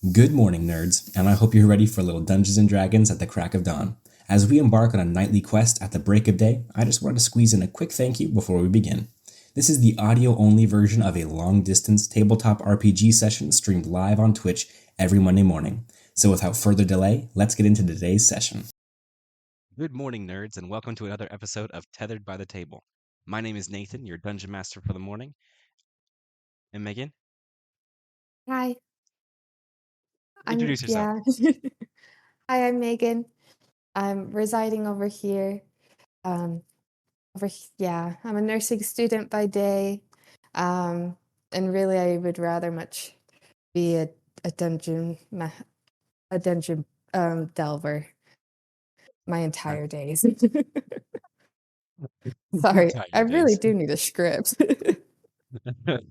Good morning, nerds, and I hope you're ready for a little Dungeons and Dragons at the crack of dawn. As we embark on a nightly quest at the break of day, I just wanted to squeeze in a quick thank you before we begin. This is the audio only version of a long distance tabletop RPG session streamed live on Twitch every Monday morning. So without further delay, let's get into today's session. Good morning, nerds, and welcome to another episode of Tethered by the Table. My name is Nathan, your dungeon master for the morning. And Megan, Hi, I'm introduce yourself. yeah. Hi, I'm Megan. I'm residing over here. Um, yeah, I'm a nursing student by day. Um, and really, I would rather much be a dungeon a dungeon delver my Uh, entire days. Sorry, I Entire really days. do need a script.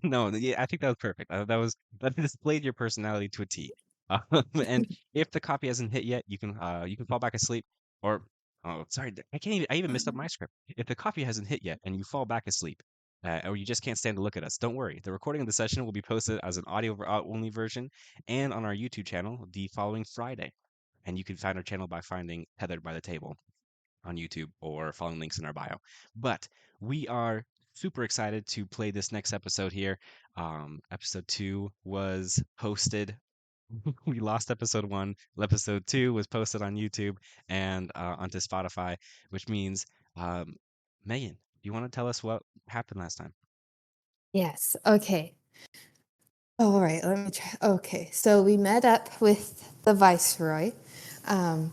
No, yeah, I think that was perfect. That displayed your personality to a T. And if the copy hasn't hit yet, you can fall back asleep. Or oh, sorry, I even messed up my script. If the copy hasn't hit yet and you fall back asleep, or you just can't stand to look at us, don't worry. The recording of the session will be posted as an audio only version and on our YouTube channel the following Friday. And you can find our channel by finding Tethered by the Table on YouTube or following links in our bio. But we are super excited to play this next episode here. Episode 2 was posted. We lost episode 1. Episode 2 was posted on YouTube and onto Spotify, which means, um, Megan, do you want to tell us what happened last time? Yes. Okay. All right. Let me try. Okay. So we met up with the viceroy. Um,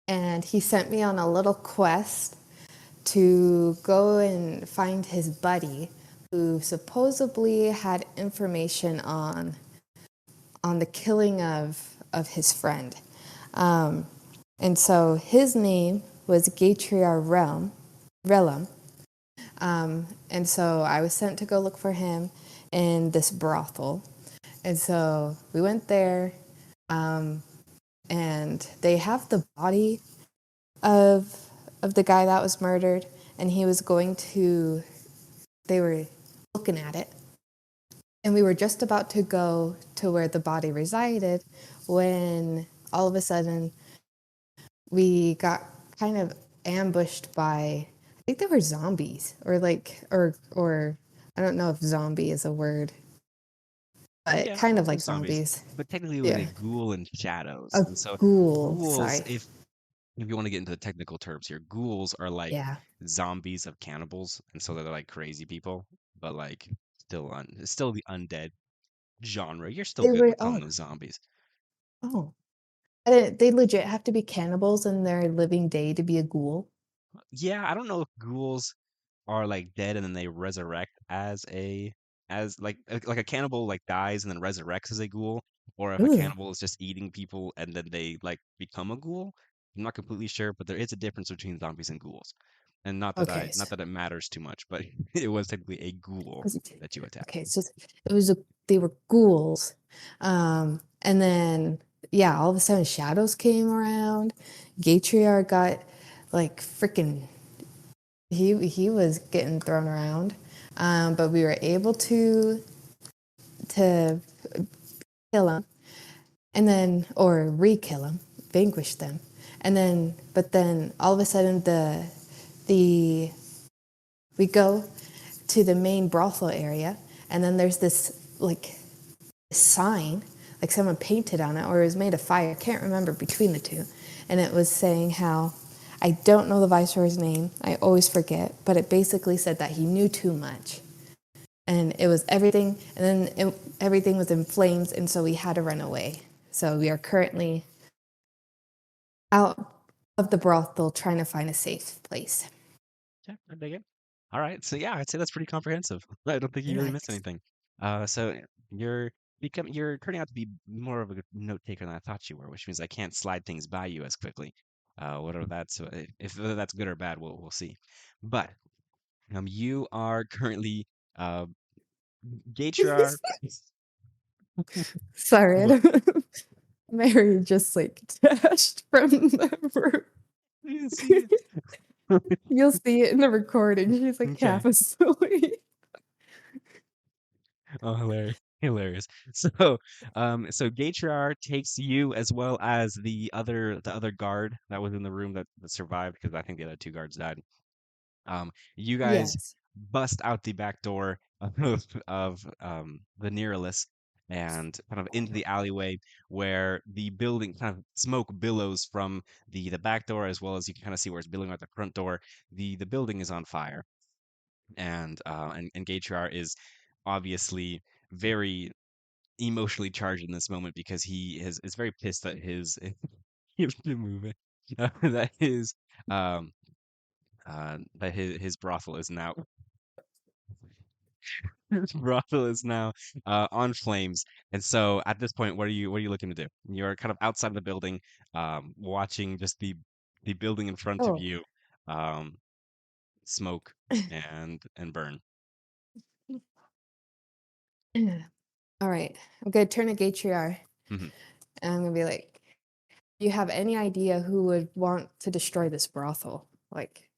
and he sent me on a little quest to go and find his buddy who supposedly had information on the killing of his friend. Um, and so his name was Relum. And so I was sent to go look for him in this brothel. And so we went there, and they have the body of of the guy that was murdered, and he was going to. They were looking at it, and we were just about to go to where the body resided when all of a sudden we got kind of ambushed by. I think they were zombies, or or I don't know if zombie is a word, but Yeah, kind we'll of say like zombies, zombies. but technically with Yeah, a ghoul and shadows. a And so ghoul. ghouls, Sorry. if you want to get into the technical terms here, ghouls are like Yeah, zombies of cannibals, and so they're like crazy people, but like it's still the undead genre. You're still they good were. with calling Oh, them zombies. oh. They legit have to be cannibals in their living day to be a ghoul. Yeah, I don't know if ghouls are like dead and then they resurrect as like a cannibal like dies and then resurrects as a ghoul, or if a Ooh. cannibal is just eating people and then they like become a ghoul. I'm not completely sure, but there is a difference between zombies and ghouls. And Okay. not that it matters too much, but it was technically a ghoul that you attacked. Okay. So it was they were ghouls, and then yeah, all of a sudden shadows came around. Gatriar got like freaking. He was getting thrown around, but we were able to kill him, and then or re-kill him, vanquish them, and then but then all of a sudden the we go to the main brothel area, and then there's this like sign, like someone painted on it, or it was made of fire. I can't remember between the two, and it was saying how I don't know the viceroy's name. I always forget, but it basically said that he knew too much, and it was everything, and then everything was in flames, and so we had to run away. So we are currently out of the brothel trying to find a safe place. Yeah, I dig it. All right, so yeah, I'd say that's pretty comprehensive. I don't think you really missed Nice. anything. So you're turning out to be more of a good note taker than I thought you were, which means I can't slide things by you as quickly. Whatever that's if whether that's good or bad, we'll see. But you are currently uh Gatrar. Sorry, I What? don't. Mary just like dashed from the room. I didn't see it. You'll see it in the recording. She's like Okay. half asleep. Oh, hilarious. Hilarious. So Gatriar takes you as well as the other guard that was in the room that survived because I think the other two guards died. You guys Yes. bust out the back door of the Neuralist and kind of into the alleyway where the building kind of smoke billows from the back door as well as you can kind of see where it's billowing out the front door. The building is on fire and Gatriar is obviously very emotionally charged in this moment because is very pissed that his you have to move it that his brothel is now his brothel is now on flames. And so at this point, what are you looking to do? You're kind of outside the building, watching just the building in front of Oh. you um, smoke and burn. All right. I'm gonna turn to Gatriar Mhm. and I'm gonna be like, "Do you have any idea who would want to destroy this brothel? Like,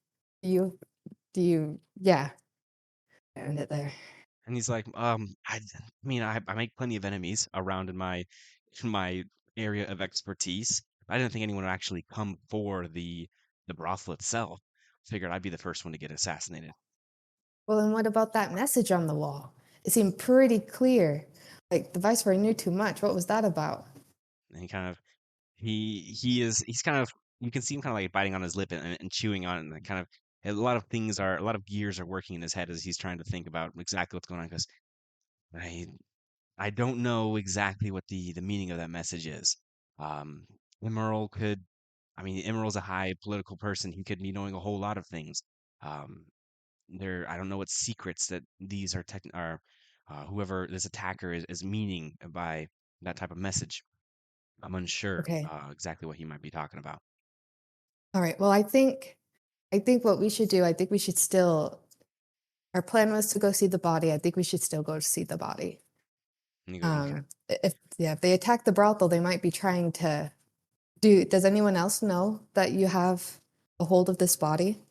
you, do you? Yeah, end it there." And he's like, I mean, I make plenty of enemies around in my area of expertise. I didn't think anyone would actually come for the brothel itself. Figured I'd be the first one to get assassinated. Well, then what about that message on the wall? It seemed pretty clear. Like the Viceroy knew too much. What was that about? And he's kind of you can see him kind of like biting on his lip and chewing on it and kind of a lot of gears are working in his head as he's trying to think about exactly what's going on because I I don't know exactly what the meaning of that message is. Um, Emerald could, I mean, Emerald's a high political person. He could be knowing a whole lot of things. Um, I don't know what secrets that these are whoever this attacker is meaning by that type of message. I'm unsure Okay. exactly what he might be talking about. All right. Well, I think what we should do, I think we should still, our plan was to go see the body. I think we should still go to see the body. And he goes, okay. If they attack the brothel, they might be trying to does anyone else know that you have a hold of this body?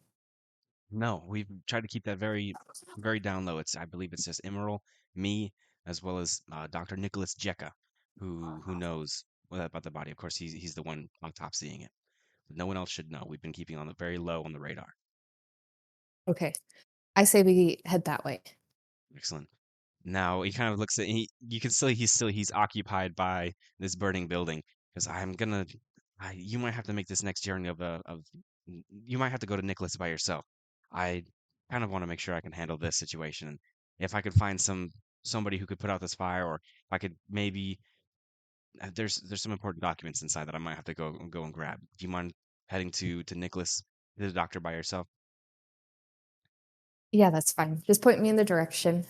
No, we've tried to keep that very, very down low. I believe it's just Emerald, me, as well as Dr. Nicholas Jekka, who knows about the body. Of course, he's the one autopsying it. But no one else should know. We've been keeping on the very low on the radar. Okay. I say we head that way. Excellent. Now he kind of looks at you can still he's occupied by this burning building because you might have to make this next journey you might have to go to Nicholas by yourself. I kind of want to make sure I can handle this situation and if I could find somebody who could put out this fire or if I could maybe there's some important documents inside that I might have to go and grab. Do you mind heading to Nicholas, the doctor by yourself? Yeah, that's fine. Just point me in the direction.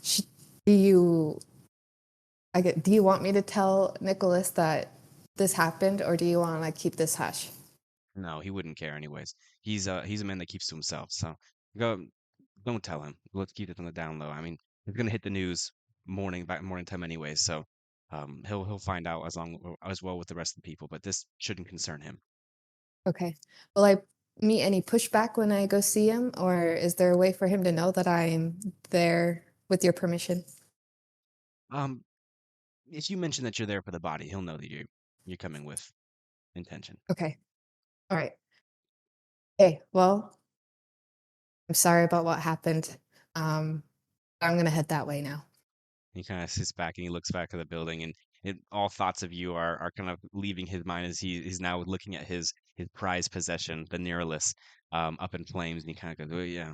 Sh- do you do you want me to tell Nicholas that this happened, or do you want to like keep this hush? No, he wouldn't care anyways. He's a man that keeps to himself. So go, don't tell him. Let's keep it on the down low. I mean, it's gonna hit the news morning time anyways. So he'll find out as well with the rest of the people. But this shouldn't concern him. Okay. Will I meet any pushback when I go see him, or is there a way for him to know that I'm there with your permission? Um, if you mention that you're there for the body, he'll know that you're coming with intention. Okay. All right. Hey, well, I'm sorry about what happened. Um, I'm gonna head that way now. He kind of sits back and he looks back at the building, and all thoughts of you are kind of leaving his mind as he's now looking at his prized possession, the Neuralist, up in flames, and he kind of goes, "Oh yeah,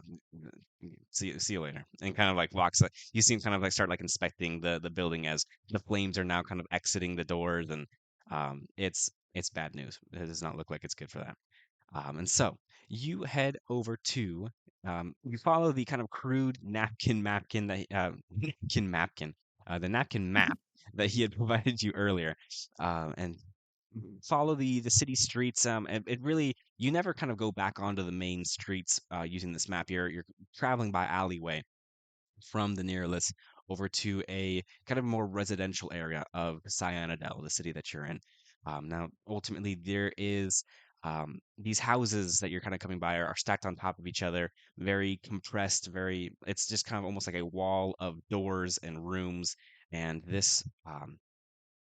see you later," and kind of like walks. You see him kind of like start like inspecting the building as the flames are now kind of exiting the doors, and it's bad news. It does not look like it's good for that. And so you head over to you follow the kind of crude napkin that the napkin map that he had provided you earlier, and follow the city streets. It really you never kind of go back onto the main streets using this map. You're traveling by alleyway from the Nearless over to a kind of more residential area of Cyanidel, the city that you're in. Now, ultimately, there is these houses that you're kind of coming by are stacked on top of each other, very compressed, very, it's just kind of almost like a wall of doors and rooms. And this,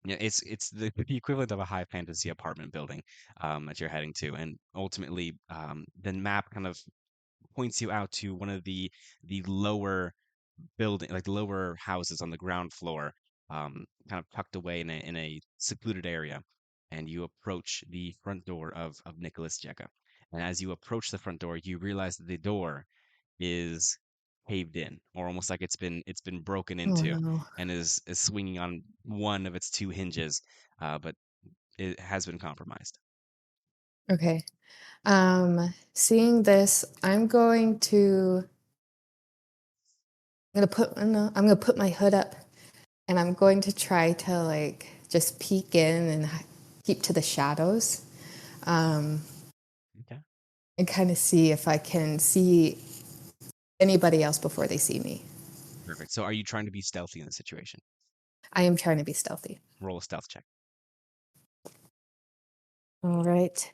yeah, it's the equivalent of a high fantasy apartment building that you're heading to. And ultimately, the map kind of points you out to one of the lower building, like lower houses on the ground floor, kind of tucked away in a secluded area. And you approach the front door of Nicholas Jekka. And as you approach the front door, you realize that the door is caved in, or almost like it's been broken Oh into, no. and is swinging on one of its two hinges, but it has been compromised. Okay. Seeing this, I'm gonna put my hood up, and I'm going to try to like just peek in and keep to the shadows, um, Okay. and kind of see if I can see anybody else before they see me. Perfect. So are you trying to be stealthy in the situation? I am trying to be stealthy. Roll a stealth check. All right.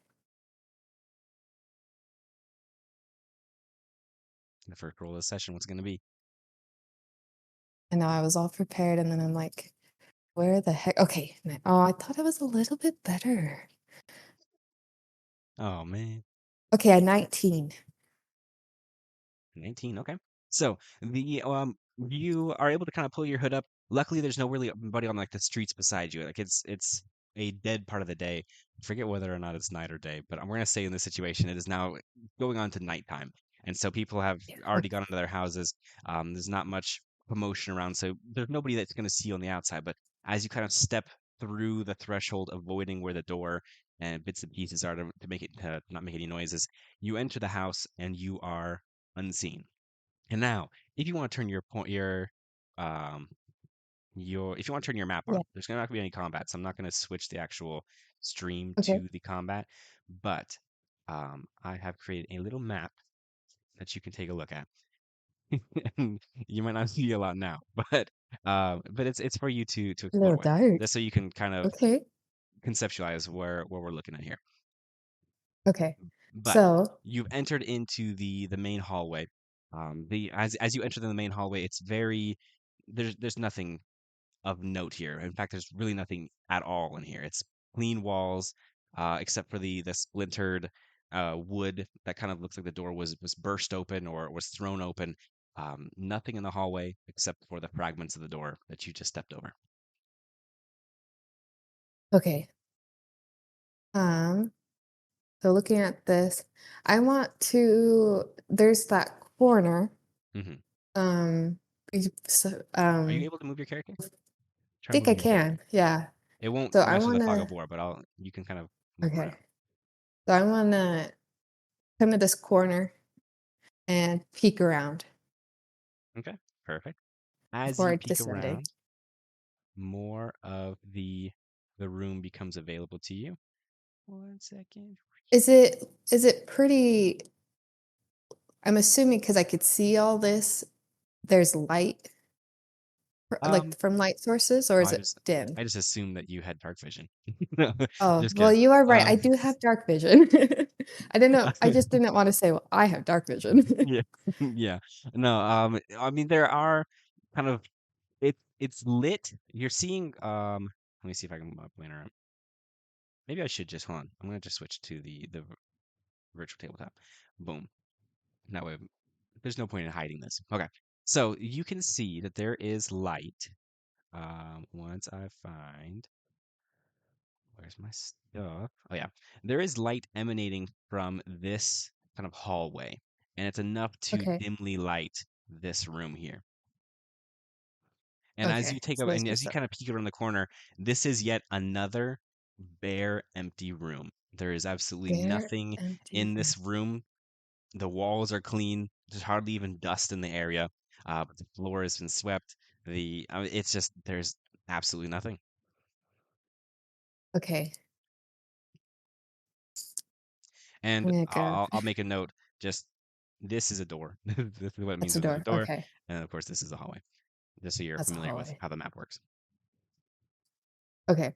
The first roll of the session, what's it going to be? And now I was all prepared, and then I'm like, where the heck? Okay. Oh, I thought it was a little bit better. Oh man. Okay, a 19. 19. Okay. So you are able to kind of pull your hood up. Luckily, there's no really anybody on like the streets beside you. Like it's a dead part of the day. I forget whether or not it's night or day, but I'm gonna say in this situation it is now going on to nighttime. And so people have Yeah. already Okay. gone into their houses. There's not much commotion around, so there's nobody that's gonna see you on the outside. But as you kind of step through the threshold, avoiding where the door and bits and pieces are to make it to not make any noises, you enter the house and you are unseen. And now, if you want to turn um if you want to turn your map Yeah. on, there's not going to be any combat, so I'm not going to switch the actual stream Okay. to the combat, but I have created a little map that you can take a look at. And you might not see a lot now, but it's for you to A explore little with, dark. just so you can kind of Okay. conceptualize where we're looking at here. Okay. But So, you've entered into the main hallway. The as you enter the main hallway, it's very there's nothing of note here. In fact, there's really nothing at all in here. It's clean walls, except for the splintered wood that kind of looks like the door was burst open or was thrown open. Nothing in the hallway except for the fragments of the door that you just stepped over. okay. Um, so looking at this, I want to, there's that corner. Hmm. Um, so, Are you able to move your character? Try think I moving your character. can. Yeah. It won't So I mess with the want fog to, of war, but you can kind of move okay. around. So I want to come to this corner and peek around Okay, perfect. As you before peek descending. around, more of the room becomes available to you. 1 second. Is it pretty, I'm assuming because I could see all this, there's light, Um, like from light sources, or is I it just dim? I just assumed that you had dark vision. No, Oh, just well, kidding. you are right. I Um, do have dark vision. I didn't know. I just didn't want to say, well, I have dark vision. yeah, yeah. No, I mean there are kind of it's lit. You're seeing let me see if I can plan around. Maybe I should just hold on. I'm gonna just switch to the virtual tabletop. Boom. That way there's no point in hiding this. Okay. So you can see that there is light. Once I find where's my stuff? Oh yeah. There is light emanating from this kind of hallway, and it's enough to Okay. dimly light this room here. And as you Okay. take So up there's and as just you a kind of peek around the corner, this is yet another bare, empty room. There is absolutely bare, nothing empty in room. this room. The walls are clean. There's hardly even dust in the area. But the floor has been swept. It's just there's absolutely nothing. Okay. And I'm gonna go. I'll make a note. Just this is a door. This is what it That's means a when there's a door. door. Okay. And of course, this is a hallway. Just so you're That's a familiar with hallway. how the map works. Okay.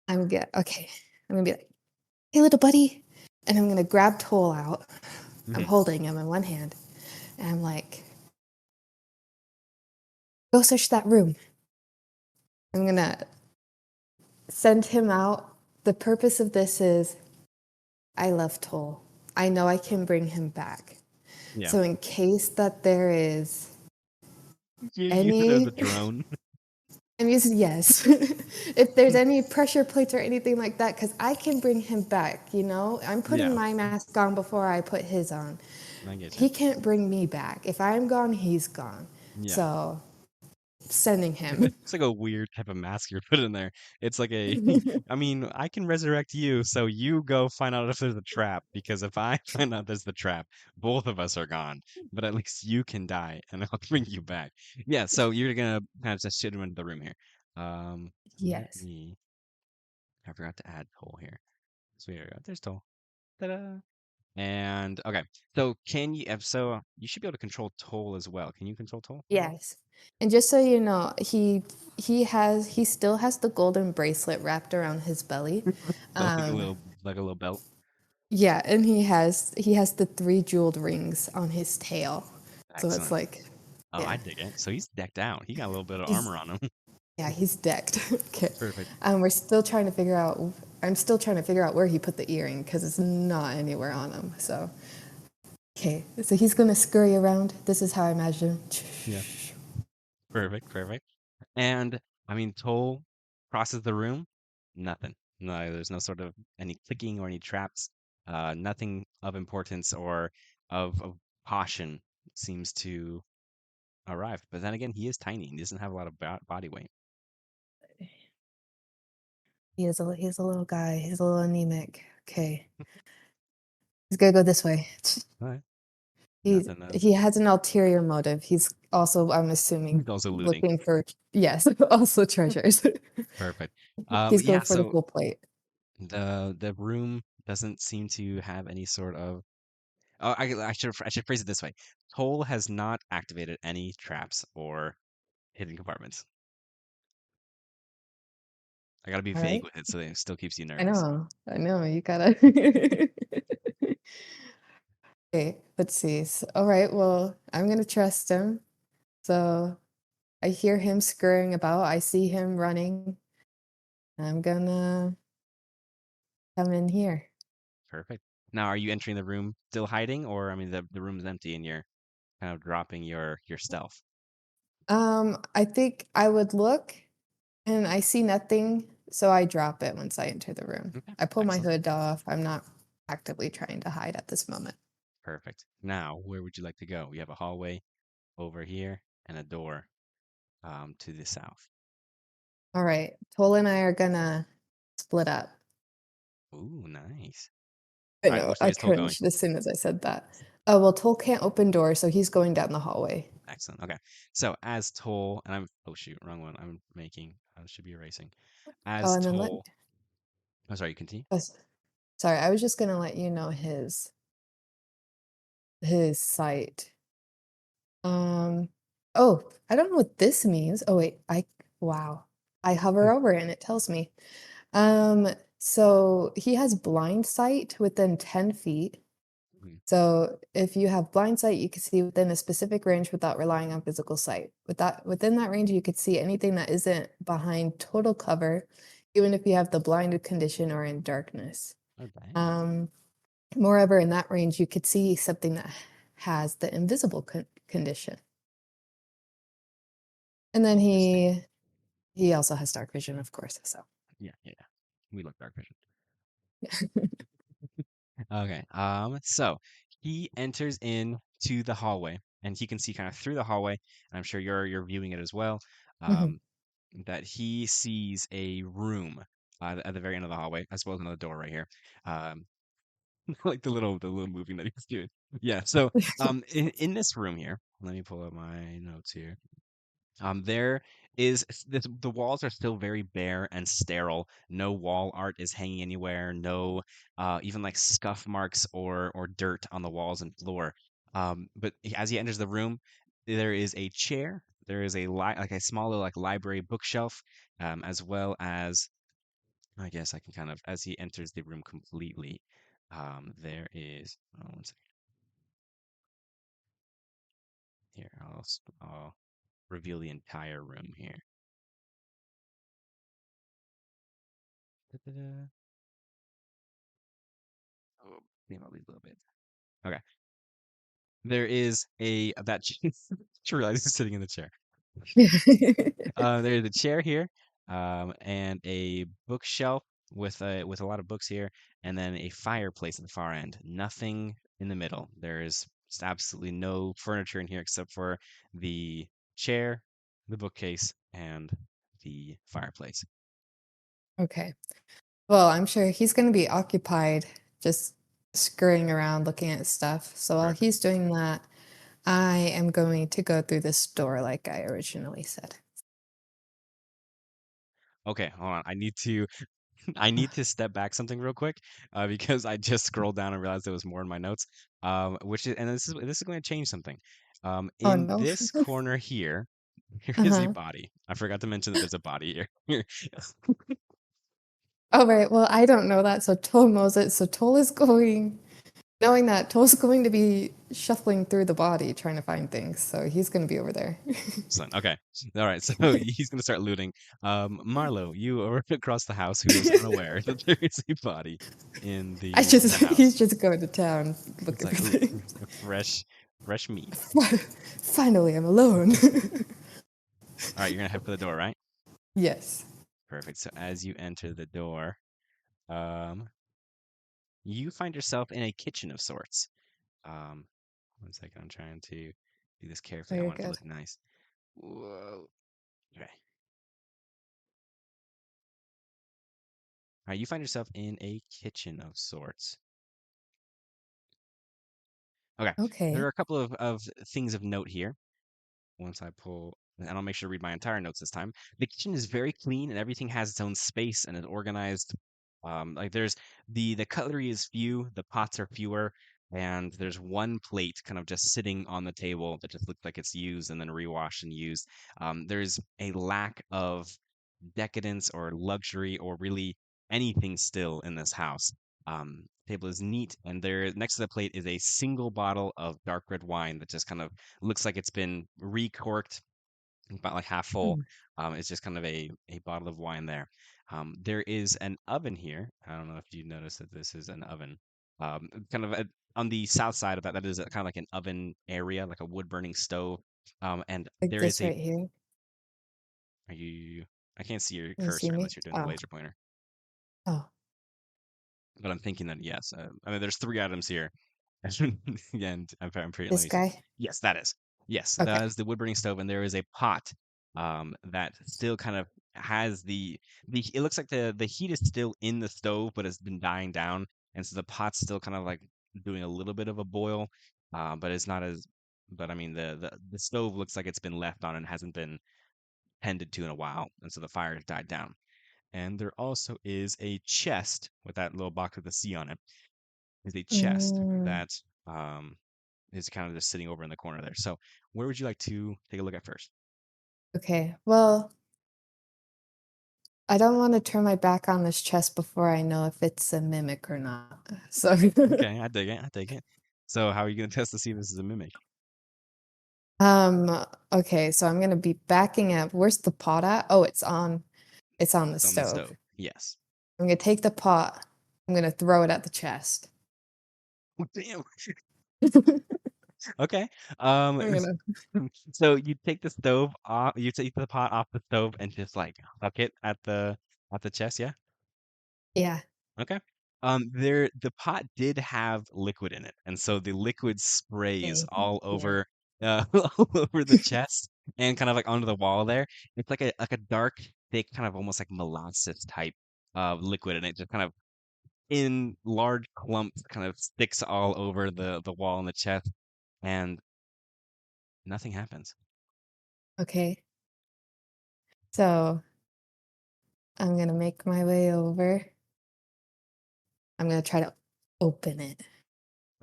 I'm good. Okay. I'm gonna be like, "Hey, little buddy," and I'm gonna grab Toll out. I'm Mhm. holding him in one hand, and I'm like, "Go search that room." I'm gonna send him out. The purpose of this is I love Toll. I know I can bring him back. Yeah. So in case that there is You use it as a any, drone. I'm using yes. If there's any pressure plates or anything like that, because I can bring him back, you know? I'm putting Yeah, my mask on before I put his on. I get you. He can't bring me back. If I'm gone, he's gone. Yeah. So sending him. It's like a weird type of mask you're putting there. It's like a, I mean, I can resurrect you, so you go find out if there's a trap, because if I find out there's the trap, both of us are gone. But at least you can die, and I'll bring you back. Yeah, so you're gonna kind of just shit him into the room here. Let Yes. me, I forgot to add Toll here. So here we go. There's Toll. Ta-da! And okay, so can you, so you should be able to control Toll as well. Can you control Toll? Yes. And just so you know, he still has the golden bracelet wrapped around his belly. So Um, like a little belt. yeah, and he has the 3 jeweled rings on his tail. So it's Excellent. like, Oh, I yeah, dig it. So he's decked out. He got a little bit of he's armor on him. yeah, he's decked. Okay. Perfect. We're still trying to figure out. I'm still trying to figure out where he put the earring because it's not anywhere on him. So, okay, so he's gonna scurry around. This is how I imagine. Yeah. Perfect. Perfect. And I mean, Toll crosses the room. Nothing. No, there's no sort of any clicking or any traps. Nothing of importance or of caution seems to arrive. But then again, he is tiny. He doesn't have a lot of body weight. He's a little guy. He's a little anemic. Okay, he's gonna go this way. All right. He's Nothing. he has an ulterior motive. He's also, I'm assuming, He's also looting. looking for, yes, also treasures. Perfect. He's Yeah. going for the So full plate. the room doesn't seem to have any sort of. Oh, I should phrase it this way. Toll has not activated any traps or hidden compartments. I gotta be All vague right. with it so it still keeps you I nervous. know. I know. You gotta. Okay, let's see. All right. Well, I'm gonna trust him. So I hear him scurrying about. I see him running. I'm gonna come in here. Perfect. Now, are you entering the room still hiding, or I mean, the room's empty and you're kind of dropping your stealth? I think I would look and I see nothing, so I drop it once I enter the room. Okay, I pull my excellent. hood off. I'm not actively trying to hide at this moment. Perfect. Now, where would you like to go? We have a hallway over here and a door to the south. All right. Toll and I are gonna split up. Ooh, nice. I All right, know, which way I is Toll going? cringed as soon as I said that. Oh, well, Toll can't open doors, so he's going down the hallway. Excellent. Okay. So as Toll, and I'm, oh shoot, wrong one. I'm making, I should be erasing. Oh, As and then Toll, oh, sorry, you continue. oh, sorry, I was just gonna let you know his site. Um, oh, I don't know what this means. Oh wait, wow. I hover over it and it tells me. Um, so he has blind sight within 10 feet. Mhm. So if you have blind sight, you can see within a specific range without relying on physical sight. Within that range, you could see anything that isn't behind total cover, even if you have the blinded condition or in darkness. Oh, dang. Um, Moreover, in that range, you could see something that has the invisible condition. And then Interesting. he also has dark vision, of course. So Yeah, yeah, yeah. We look dark vision. Okay. So he enters in to the hallway, and he can see kind of through the hallway, and I'm sure you're viewing it as well. Mhm. Um, that he sees a room at the very end of the hallway, as well as another door right here. Um, like the little moving that he's doing. Yeah. So in this room here, let me pull up my notes here. There is the walls are still very bare and sterile. No wall art is hanging anywhere. No, even like scuff marks or dirt on the walls and floor. But as he enters the room, there is a chair. There is like a small little like library bookshelf, as well as I guess I can kind of, as he enters the room completely, there is, oh, one second. Here, I'll reveal the entire room here. Da-da-da. Oh, name all these a little bit. Okay. There is that just realized he's sitting in the chair. There's a chair here, and a bookshelf with a lot of books here, and then a fireplace at the far end. Nothing in the middle. There is just absolutely no furniture in here except for the chair, the bookcase, and the fireplace. Okay. Well, I'm sure he's going to be occupied just scurrying around looking at stuff. So while Perfect. he's doing that, I am going to go through this door like I originally said. Okay, hold on. I need to step back something real quick, because I just scrolled down and realized there was more in my notes. Which is, and this is going to change something. Oh In no. this corner here, there is a Uh-huh. body. I forgot to mention that there's a body here. Oh, right. Well, I don't know that, so Toll knows it. So Toll is going, knowing that Toll's going to be shuffling through the body trying to find things. So he's going to be over there. Excellent. Okay. All right. So he's gonna start looting. Marlo, you are across the house, who is unaware that there is a body in the house. He's just going to town It's looking like, for ooh, things. fresh meat. Finally, I'm alone. All right, you're gonna head for the door, right? Yes. Perfect. So as you enter the door, um, you find yourself in a kitchen of sorts. Um, one second, I'm trying to do this carefully. I Very want it to good. look nice. Whoa. Okay. All right, you find yourself in a kitchen of sorts. Okay. There are Okay. a couple of things of note here. Once I pull, and I'll make sure to read my entire notes this time. The kitchen is very clean and everything has its own space and is organized. Like there's the cutlery is few, the pots are fewer, and there's one plate kind of just sitting on the table that just looks like it's used and then rewashed and used. There's a lack of decadence or luxury or really anything still in this house. Table is neat, and there next to the plate is a single bottle of dark red wine that just kind of looks like it's been recorked, about like half full. Hmm. It's just kind of a bottle of wine there. There is an oven here. I don't know if you noticed that this is an oven. Kind of on the south side of that, that is kind of like an oven area, like a wood burning stove. And Like there is this a. right here. Are you? I can't see your Can you see cursor me? unless you're doing the Oh. laser pointer. Oh. But I'm thinking that yes. I mean, there's three items here. And I'm pretty. Let This me see. guy? Yes, that is. Yes, that Okay. is the wood burning stove, and there is a pot that still kind of has the. It looks like the heat is still in the stove, but it's been dying down, and so the pot's still kind of like doing a little bit of a boil, but it's not as. But I mean, the stove looks like it's been left on and hasn't been tended to in a while, and so the fire has died down. And there also is a chest with that little box with the C on it. Is a chest Mm, that is kind of just sitting over in the corner there. So where would you like to take a look at first? okay. Well, I don't want to turn my back on this chest before I know if it's a mimic or not. So, Okay, I dig it. I dig it. So how are you going to test to see if this is a mimic? okay, so I'm gonna be backing up. Where's the pot at? Oh, it's on the It's on the stove. stove. Yes. I'm gonna take the pot. I'm gonna throw it at the chest. Damn. Okay. I'm gonna, So you take the stove off. You take the pot off the stove and just like huck it at the chest. Yeah. yeah. Okay. The pot did have liquid in it, and so the liquid sprays Okay, all yeah. over, all over the chest and kind of like onto the wall there. It's like a dark, thick, kind of almost like molasses type of liquid, and it just kind of in large clumps kind of sticks all over the wall and the chest, and nothing happens. Okay. So I'm gonna make my way over. I'm gonna try to open it.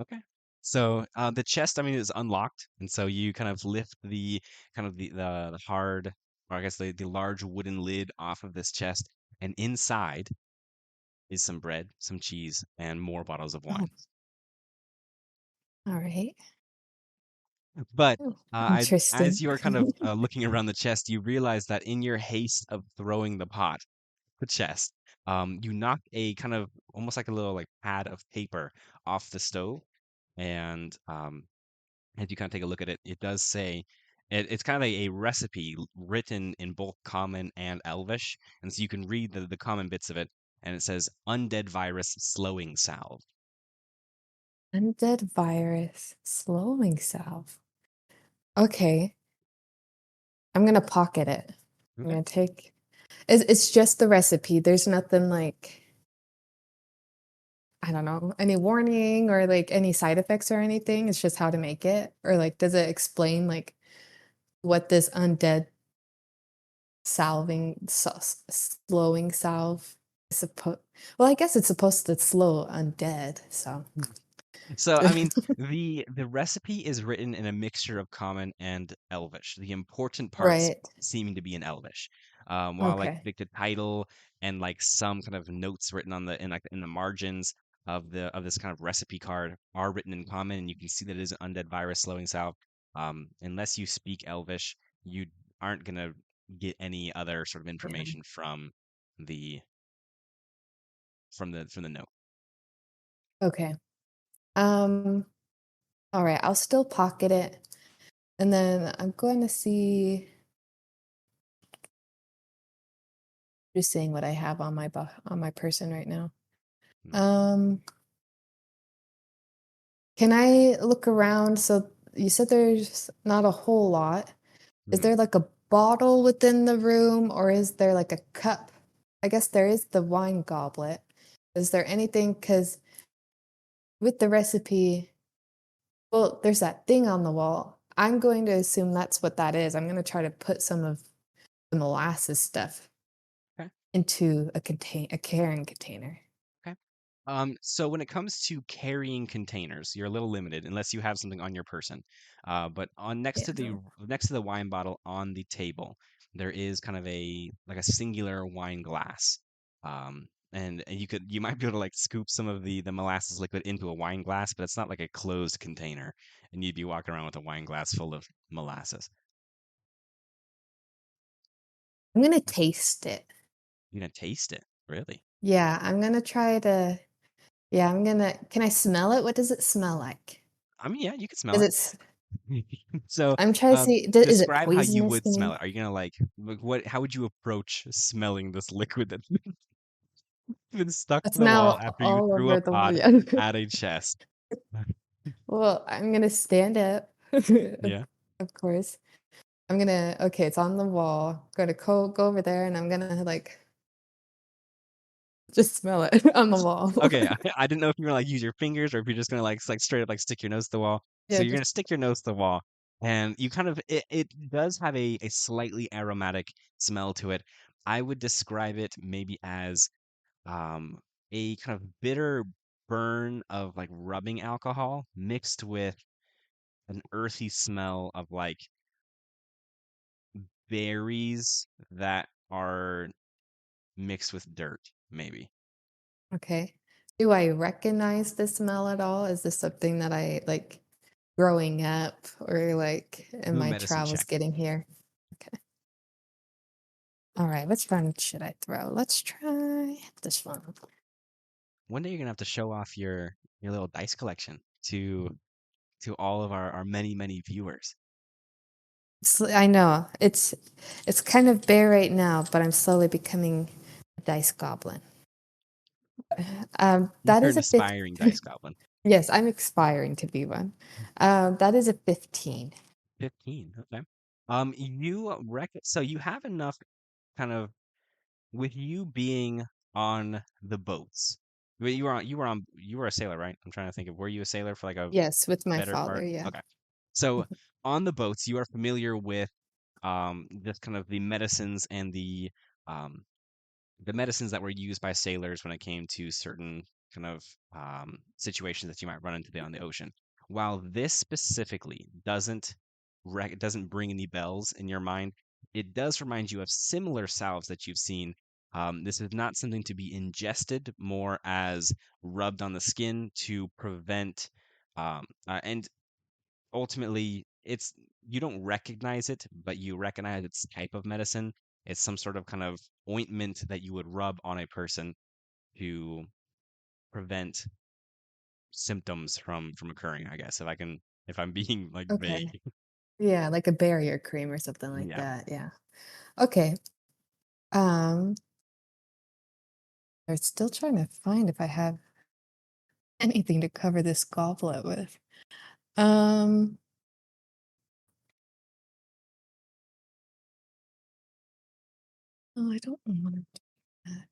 Okay. So the chest, I mean, is unlocked, and so you kind of lift the kind of the hard, or I guess the large wooden lid off of this chest, and inside is some bread, some cheese, and more bottles of Oh, wine. all right. But Oh, as interesting. you are kind of looking around the chest, you realize that in your haste of throwing the chest, you knock a kind of almost like a little like pad of paper off the stove, and as you kind of take a look at it, it does say it's kind of a recipe written in both Common and Elvish, and so you can read the common bits of it, and it says undead virus slowing salve. Undead virus slowing salve. Okay, I'm gonna pocket it. I'm Okay. gonna take. It's just the recipe. There's nothing like, I don't know, any warning or like any side effects or anything. It's just how to make it. Or like, does it explain like what this undead slowing salve is supposed? Well, I guess it's supposed to slow undead. So So, I mean, the recipe is written in a mixture of Common and Elvish. The important parts right. seeming to be in Elvish, while Okay. like the title and like some kind of notes written on the in the margins of this kind of recipe card are written in Common, and you can see that it is an undead virus slowing salve. Unless you speak Elvish, you aren't gonna get any other sort of Yeah. information the from the note. Okay. Um. All right. I'll still pocket it, and then I'm going to see. Just seeing what I have on on my person right now. Hmm. Um. Can I look around? So you said there's not a whole lot. Is Hmm. there like a bottle within the room or is there like a cup? I guess there is the wine goblet. Is there anything? Because with the recipe, well, there's that thing on the wall. I'm going to assume that's what that is. I'm going to try to put some of the molasses stuff Okay. into a carrying container. Okay. So when it comes to carrying containers, you're a little limited unless you have something on your person. But on Yeah, no. next to the wine bottle on the table, there is kind of a like a singular wine glass. And you might be able to like scoop some of the molasses liquid into a wine glass, but it's not like a closed container, and you'd be walking around with a wine glass full of molasses. I'm going to taste it. You're gonna taste it, really? Yeah, I'm going to try to. Yeah, can I smell it? What does it smell like? I mean, yeah, you can smell Is it. it So, I'm trying to see, is it describe how you poisonous would smell maybe? it. Are you gonna like what? How would you approach smelling this liquid that's been stuck to It's the wall now after you all threw a over the pod yeah. at a chest? Well, I'm gonna stand up, Yeah. of course. Okay, it's on the wall. Gonna go over there and I'm gonna like just smell it on the wall. Okay. I didn't know if you were gonna like use your fingers or if you're just gonna like straight up like stick your nose to the wall. So Yeah, you're gonna just stick your nose to the wall, and you kind of it does have a slightly aromatic smell to it. I would describe it maybe as um, a kind of bitter burn of like rubbing alcohol mixed with an earthy smell of like berries that are mixed with dirt, maybe. okay. Do I recognize the smell at all? Is this something that I like growing up or like in Do a my medicine travels check. getting here? Okay. All right, which one should I throw? Let's try this one. One day you're gonna have to show off your little dice collection to all of our many many viewers. I know it's kind of bare right now, but I'm slowly becoming a dice goblin. That You're is an a fifth. aspiring dice goblin. Yes, I'm aspiring to be one. That is a 15. 15. Okay. You reckon so you have enough kind of with you being on the boats. Wait, you were a sailor, right? I'm trying to think of were you a sailor for like a Yes, with my better father. part? Yeah. Okay. So on the boats, you are familiar with just kind of um the medicines that were used by sailors when it came to certain kind of situations that you might run into on the ocean. While this specifically doesn't bring any bells in your mind, it does remind you of similar salves that you've seen This is not something to be ingested, more as rubbed on the skin to prevent, and ultimately, it's you don't recognize it, but you recognize its type of medicine. It's some sort of kind of ointment that you would rub on a person to prevent symptoms from occurring, I guess, if I'm being like Okay. vague. Yeah, like a barrier cream or something like Yeah. that. Yeah. Okay. Um, I'm still trying to find if I have anything to cover this goblet with. Um, oh, I don't want to do that.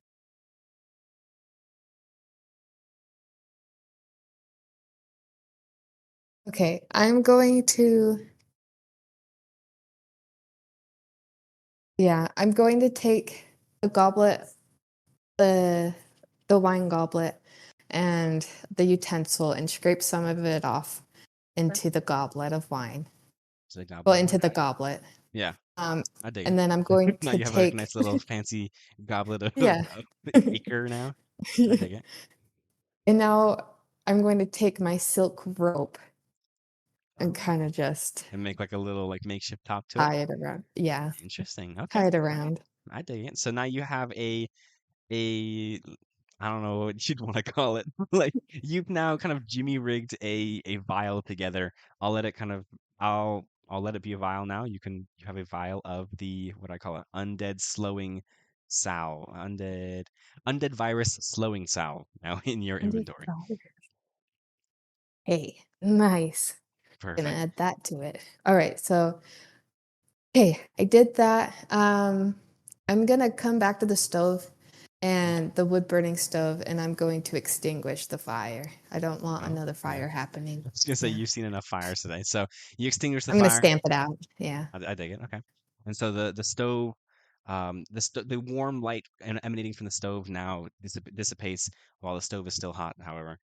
Okay, I'm going to take the goblet, the the wine goblet, and the utensil and scrape some of it off Okay. into the goblet of wine. So Well, goblet of into wine. the goblet. Yeah, Um, I dig and then I'm it. going Now to you have like a take nice little fancy goblet of, yeah. of acre now. I dig it. And now I'm going to take my silk rope and Oh. kind of just And make like a little like makeshift top to it. tie it around. Yeah, Interesting. Okay. tie it All right. around. I dig it. So now you have a I don't know what you'd want to call it. Like you've now kind of jimmy rigged a vial together. I'll let it kind of I'll let it be a vial now. You have a vial of the what I call it undead slowing sow. Undead virus slowing sow now in your inventory. Hey, nice. Gonna Perfect. add that to it. All right, so hey, I did that. I'm gonna come back to the stove and the wood burning stove, and I'm going to extinguish the fire. I don't want Oh, another yeah. fire happening. I was gonna say Yeah, you've seen enough fires today. So you extinguish the I'm gonna fire. stamp it out. Yeah. I dig it. Okay. And so the stove, the warm light emanating from the stove now dissipates while the stove is still hot. However,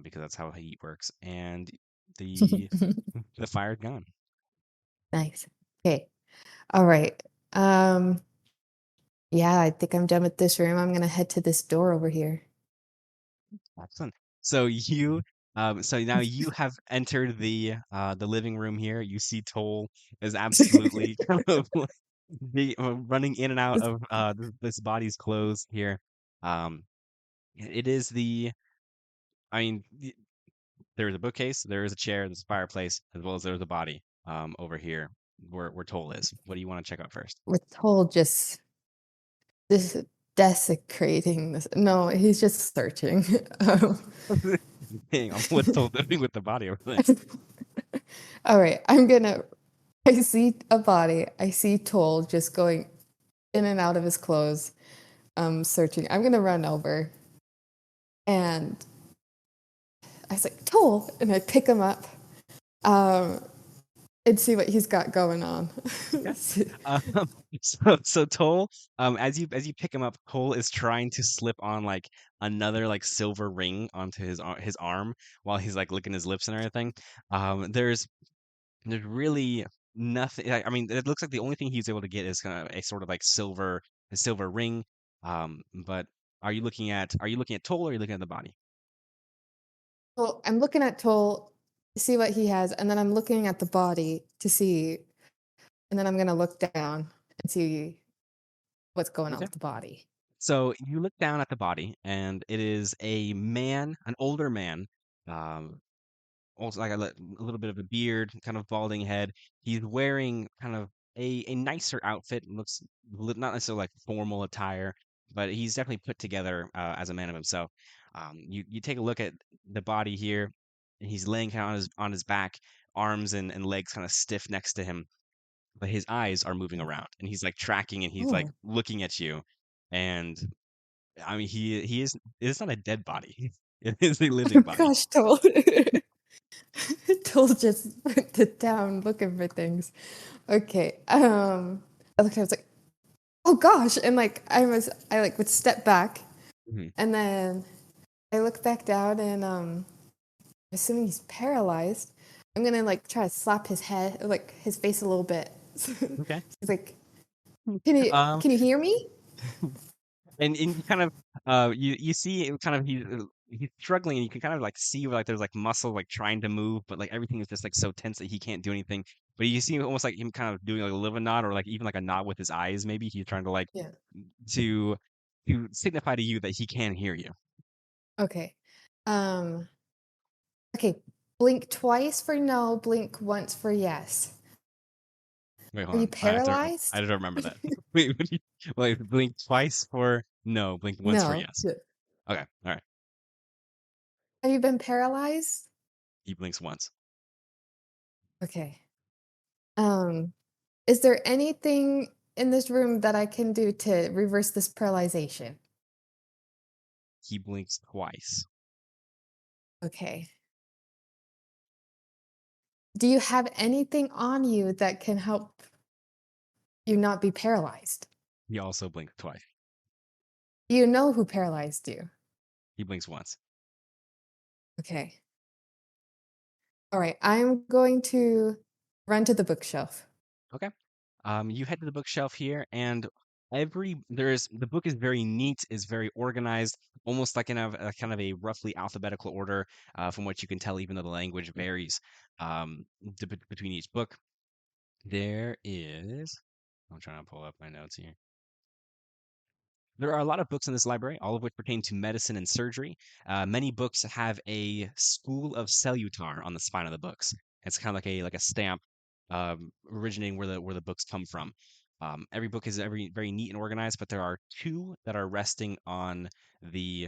because that's how heat works, and the the fire's gone. Nice. Okay. All right. Um, yeah, I think I'm done with this room. I'm gonna head to this door over here. Excellent. So so now you have entered the living room here. You see Toll is absolutely kind of like running in and out of this body's clothes here. Um, it is the I mean, there is a bookcase, there is a chair, there's a fireplace, as well as there's a body over here where Toll is. What do you want to check out first? With Toll just this desecrating this. No, he's just searching. Um, Hang on, what's Toll doing with the body over there? all right, I see a body. I see Toll just going in and out of his clothes, searching. I'm gonna run over and I was like, Toll, and I pick him up, um, and see what he's got going on. Yeah. Um, so Toll, as you pick him up, Toll is trying to slip on like another like silver ring onto his arm while he's like licking his lips and everything. There's really nothing. I mean, it looks like the only thing he's able to get is kind of a sort of like a silver ring. But are you looking at Toll or are you looking at the body? Well, I'm looking at Toll to see what he has, and then I'm looking at the body to see, and then I'm gonna look down and see what's going on Okay. with the body. So you look down at the body, and it is a man, an older man, um, also like a little bit of a beard, kind of balding head. He's wearing kind of a nicer outfit. Looks not necessarily like formal attire, but he's definitely put together as a man of himself. You take a look at the body here, and he's laying kind of on his back, arms and legs kind of stiff next to him, but his eyes are moving around, and he's like tracking, and he's like Oh, looking at you, and I mean he is it's not a dead body. It is a living body. gosh, Toll. Toll just put it down looking for things. Okay. I was like, oh gosh. And like I like would step back Mhm. and then I look back down and assuming he's paralyzed, I'm gonna like try to slap his head, like his face a little bit. Okay. He's like, Um, can you hear me? and you kind of you see it kind of he's struggling, and you can kind of like see like there's like muscle like trying to move, but like everything is just like so tense that he can't do anything. But you see almost like him kind of doing like a little nod, or like even like a nod with his eyes. Maybe he's trying to like Yeah. to signify to you that he can hear you. Okay. Um, okay. Blink twice for no, blink once for yes. Wait, Are hold you on. I paralyzed? don't remember that. Wait, what do you, wait, blink twice for no, blink once for No. yes. Okay, all right. Have you been paralyzed? He blinks once. Okay. Um, is there anything in this room that I can do to reverse this paralyzation? He blinks twice. Okay. Do you have anything on you that can help you not be paralyzed? He also blinks twice. Do you know who paralyzed you? He blinks once. Okay. All right. I'm going to run to the bookshelf. Okay. You head to the bookshelf here, and the book is very neat, is very organized, almost like in a kind of a roughly alphabetical order, from what you can tell, even though the language varies between each book. There is. I'm trying to pull up my notes here. There are a lot of books in this library, all of which pertain to medicine and surgery. Many books have a school of Salutar on the spine of the books. It's kind of like a stamp originating where the books come from. Every book is very neat and organized, but there are two that are resting on the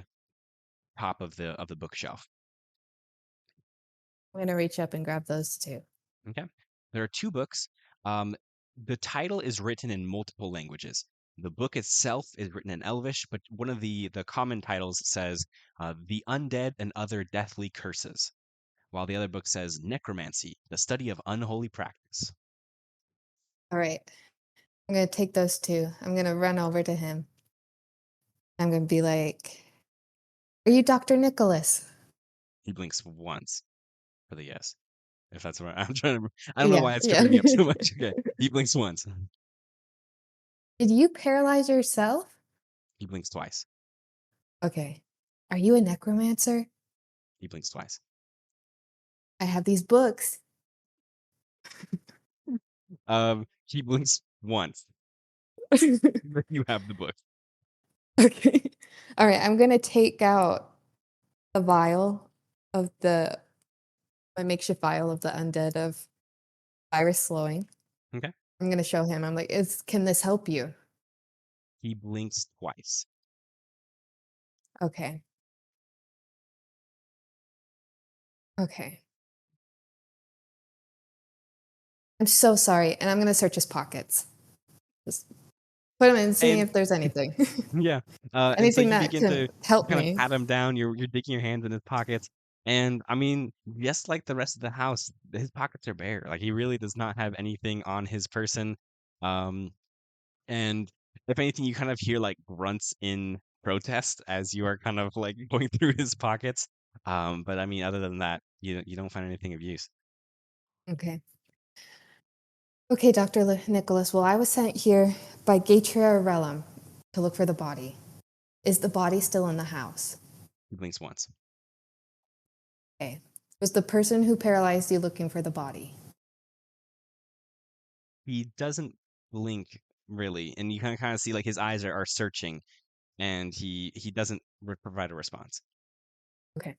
top of the bookshelf. I'm going to reach up and grab those two. Okay. There are two books. Um, the title is written in multiple languages. The book itself is written in Elvish, but one of the common titles says "The Undead and Other Deathly Curses," while the other book says "Necromancy: The Study of Unholy Practice." All right. I'm going to take those two. I'm going to run over to him. I'm going to be like, "Are you Dr. Nicholas?" He blinks once for the yes. If that's what I'm trying to, I don't know Yeah, why it's yeah. tripping me up so much. Okay, he blinks once. Did you paralyze yourself? He blinks twice. Okay. Are you a necromancer? He blinks twice. I have these books. He blinks once. You have the book. Okay. All right. I'm going to take out the vial of my makeshift vial of the undead of virus slowing. Okay. I'm going to show him. I'm like, can this help you? He blinks twice. Okay. Okay. I'm so sorry. And I'm going to search his pockets. Just put him in and see And if there's anything. yeah, and so Anything you that begin can to help kind of me. pat him down. You're digging your hands in his pockets, and I mean, just like the rest of the house, his pockets are bare. Like he really does not have anything on his person. Um, and if anything, you kind of hear like grunts in protest as you are kind of like going through his pockets. But I mean, other than that, you don't find anything of use. Okay. Okay, Dr. Nicholas. Well, I was sent here by Gatria Relum to look for the body. Is the body still in the house? He blinks once. Okay. Was the person who paralyzed you looking for the body? He doesn't blink really, and you kind of see like his eyes are searching, and he doesn't provide a response. Okay.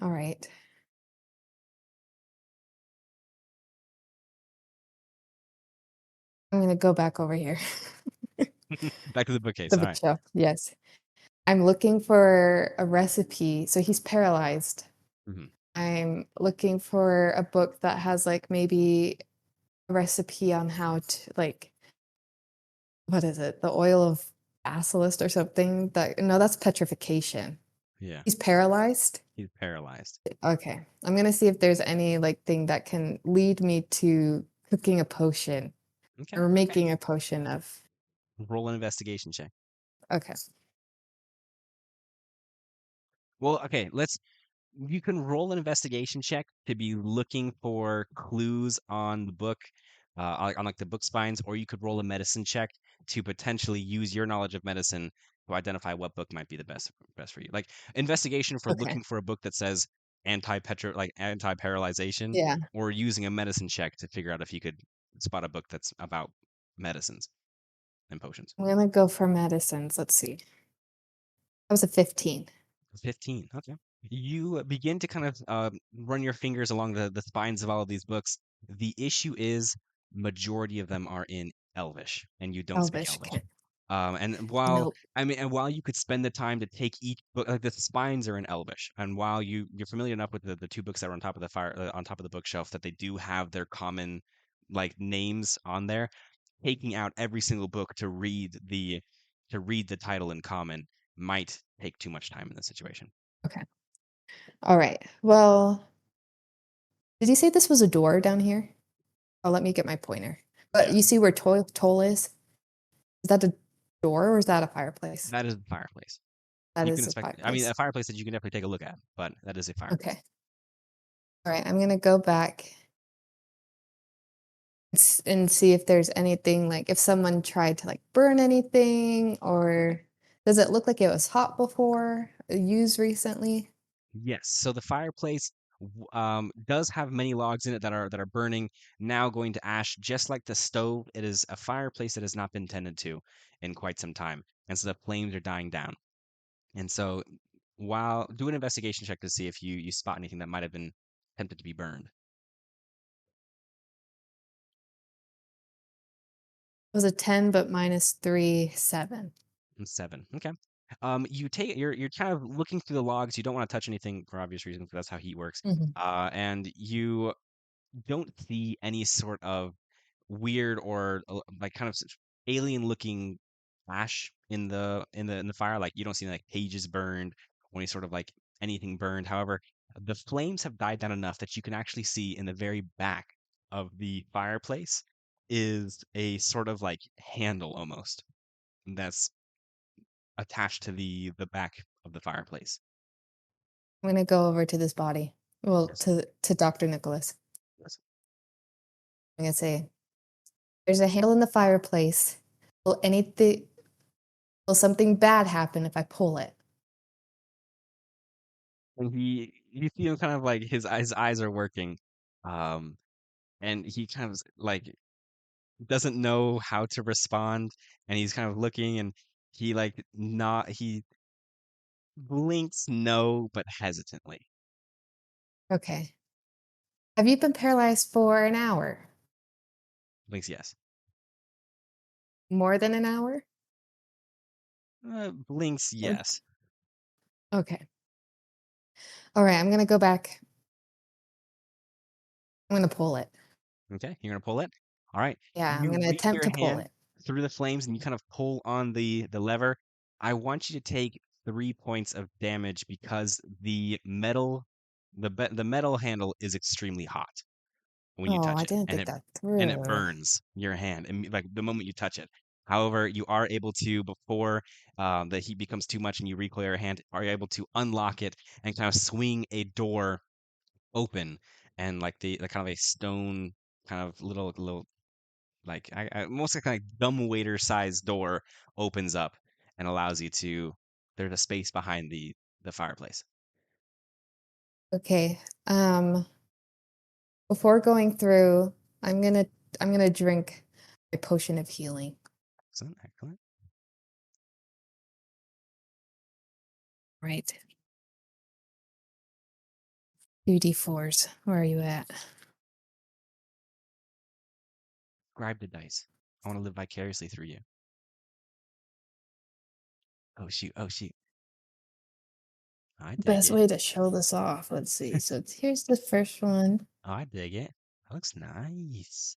All right. I'm going to go back over here. Back to the bookcase. The All right. bookshelf. Yes. I'm looking for a recipe. So he's paralyzed. Mhm. I'm looking for a book that has like maybe a recipe on how to like what is it? The oil of basilisk or something that no, that's petrification. Yeah, He's paralyzed. he's paralyzed. Okay. I'm gonna see if there's any like thing that can lead me to cooking a potion Okay, or okay. making a potion of Roll an investigation check. okay. Well, okay, you can roll an investigation check to be looking for clues on the book. on like the book spines, or you could roll a medicine check to potentially use your knowledge of medicine to identify what book might be the best for you. Like investigation for Okay. looking for a book that says anti-paralyzation, Yeah. or using a medicine check to figure out if you could spot a book that's about medicines and potions. I'm gonna go for medicines. Let's see. That was a 15. 15. Okay. You begin to kind of run your fingers along the spines of all of these books. The issue is majority of them are in Elvish, and you don't speak Elvish. Elvish. Okay. And while Nope. I mean, and while you could spend the time to take each book, like the spines are in Elvish, and while you're familiar enough with the two books that are on top of the on top of the bookshelf, that they do have their common like names on there, taking out every single book to read the title in common might take too much time in this situation. Okay. All right. Well, did you say this was a door down here? Oh, let me get my pointer. But Yeah, you see where toll is? Is that a door or is that a fireplace? that is a fireplace. That You can is a expect, I mean, fireplace. a fireplace that you can definitely take a look at, but that is a fireplace. Okay. All right. I'm gonna go back and see if there's anything like if someone tried to like burn anything or does it look like it was hot before, used recently? Yes, so the fireplace does have many logs in it that are burning, now going to ash, just like the stove. It is a fireplace that has not been tended to in quite some time, and so the flames are dying down. And so, while do an investigation check to see if you spot anything that might have been tempted to be burned. It was a 10, but minus 3, 7. And 7. Okay. You're kind of looking through the logs. You don't want to touch anything for obvious reasons, because that's how heat works. Mhm. And you don't see any sort of weird or like kind of alien looking ash in the fire. Like you don't see like pages burned or any sort of like anything burned. However, the flames have died down enough that you can actually see in the very back of the fireplace is a sort of like handle almost that's attached to the back of the fireplace. I'm gonna go over to this body. Well, Yes. to Dr. Nicholas. Yes. I'm gonna say, there's a handle in the fireplace. Will anything will something bad happen if I pull it? And you see him kind of like his eyes are working, um, and he kind of like doesn't know how to respond, and he's kind of looking, and he blinks no, but hesitantly. Okay. Have you been paralyzed for an hour? Blinks yes. More than an hour? Blinks Or- yes. Okay. All right, I'm gonna go back. I'm gonna pull it. Okay, you're gonna pull it. All right. Yeah, I'm You gonna reach attempt your to pull hand it. through the flames and you kind of pull on the lever. I want you to take 3 points of damage because the metal handle is extremely hot when you Oh, touch I it, didn't and think it that and it through. burns your hand and like the moment you touch it. However, you are able to, before the heat becomes too much and you recoil your hand, are able to unlock it and kind of swing a door open, and like the kind of a stone kind of little like most like dumbwaiter sized door opens up and allows you to. There's a space behind the fireplace. Okay. Before going through, I'm gonna I'm gonna drink a potion of healing. Excellent, excellent. Right. 2d4s. Where are you at? Grab the dice. I want to live vicariously through you. Oh shoot! Oh shoot! I dig Best it. way to show this off. Let's see. So here's the first one, Oh, I dig it. That looks nice.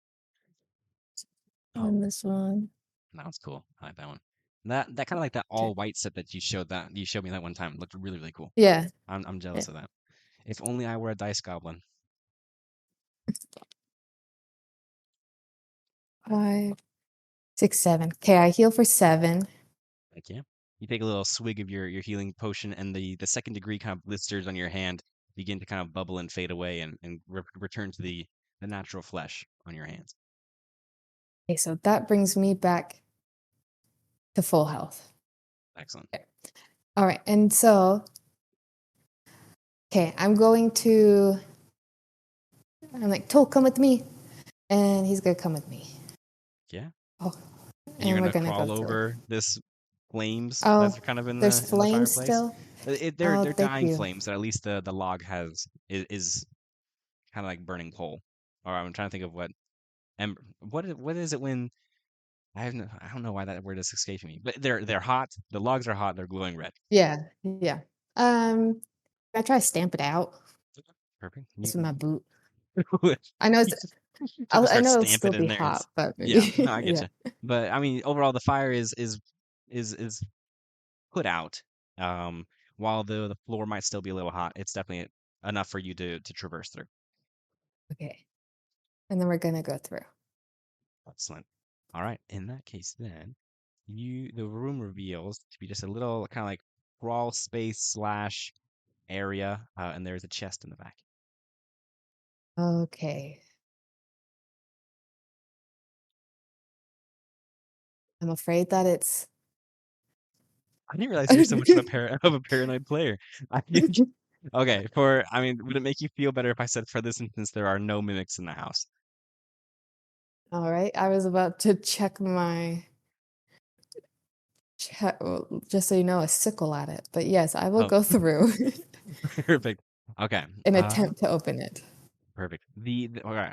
Oh, and this one. that was cool. I like that one. That kind of like that Okay. all white set that you showed me that one time looked really really cool. Yeah. I'm Yeah. jealous of that. If only I were a dice goblin. 5, 6, 7. Okay, I heal for 7. Heck yeah. You take a little swig of your healing potion, and the second degree kind of blisters on your hand begin to kind of bubble and fade away, and return to the natural flesh on your hands. Okay, so that brings me back to full health. Excellent. All right, and so, okay, I'm like, Toll, come with me. And he's gonna come with me. Yeah. Oh, And you're and we're gonna gonna go crawl through. over this flames Oh, that's kind of in there's the flames fireplace. still. They're Oh, they're thank dying you. flames that at least the log is kind of like burning coal. Or I'm trying to think of what ember. What is it when I don't know why that word is escaping me. But they're hot. The logs are hot. They're glowing red. Yeah, yeah. I try to stamp it out. Perfect. This is my boot. You I know you it's. should just I start know it'll stamping still in be there. hot, but Yeah, no, maybe I get yeah. you. But I mean, overall, the fire is put out. Um, while the floor might still be a little hot, it's definitely enough for you to traverse through. Okay, and then we're gonna go through. Excellent. All right. In that case, then the room reveals to be just a little kind of like crawl space slash area, and there's a chest in the back. Okay. I'm afraid that it's. I didn't realize you're so much of a paranoid player. I think, okay, I mean, would it make you feel better if I said for this instance there are no mimics in the house? All right, I was about to check well, just so you know, a sickle at it. But yes, I will Oh, go through perfect. Okay. and attempt to open it. Perfect. Okay,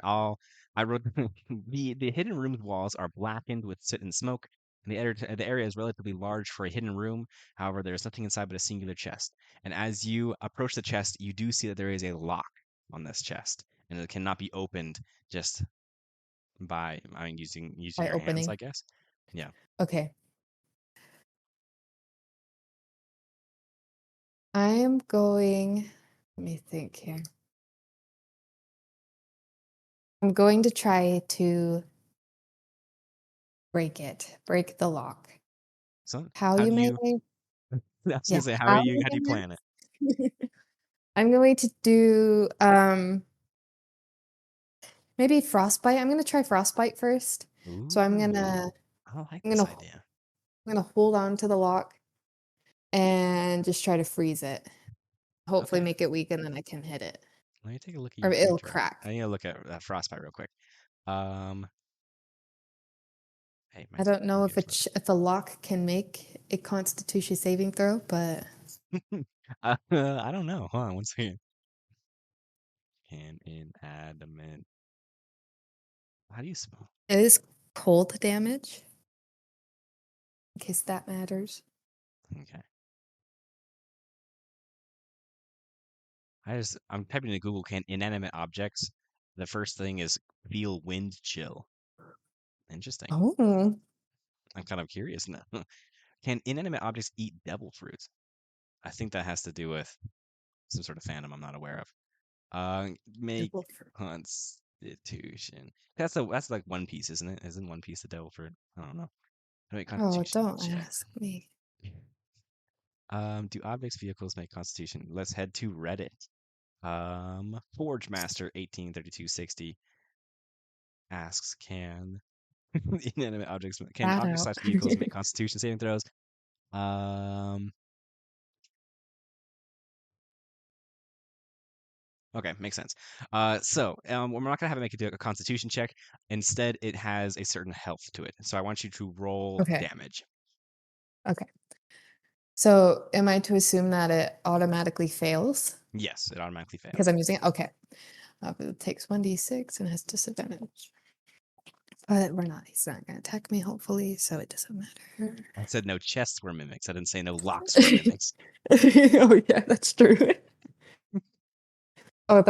I wrote the hidden room's walls are blackened with soot and smoke, and the area is relatively large for a hidden room. However, there is nothing inside but a singular chest. And as you approach the chest, you do see that there is a lock on this chest, and it cannot be opened just by, I mean, using By your hands, I opening. guess. Yeah. Okay. I am going, let me think here. I'm going to try to break the lock. So How how you do may, you? I was gonna yeah, say, how how do you you plan it? may. I'm going to do maybe frostbite. I'm gonna try frostbite first. So Ooh, I like I'm this gonna idea. I'm gonna hold on to the lock and just try to freeze it. Hopefully Okay. make it weak and then I can hit it. Let me take a look at Or your it'll character. I crack. need to look at frostbite real quick. Um, hey, my I don't know if computer's loading. if a lock can make a constitution saving throw, but I don't know. Hold on one second. Can inanimate. How do you spell? it is cold damage, in case that matters. Okay. I'm typing into Google. Can inanimate objects? The first thing is feel wind chill. Interesting. Oh, I'm kind of curious now. Can inanimate objects eat devil fruit? I think that has to do with some sort of fandom I'm not aware of. Make devil fruit. constitution. That's like One Piece, isn't it? Isn't One Piece the devil fruit? I don't know. Make Oh, constitution don't check. ask me. Do objects, vehicles make constitution? Let's head to Reddit. Forge Master 183260 asks, can inanimate objects can That objects out. slash vehicles make constitution saving throws? Um, okay, makes sense. We're not gonna have it make it do a constitution check. Instead, it has a certain health to it. So I want you to roll Okay. damage. Okay. So am I to assume that it automatically fails Yes, it automatically because fails. I'm using it? Okay. It takes 1d6 and has disadvantage. But he's not going to attack me, hopefully, so it doesn't matter. I said no chests were mimics. I didn't say no locks were mimics. Oh, yeah, that's true. Oh,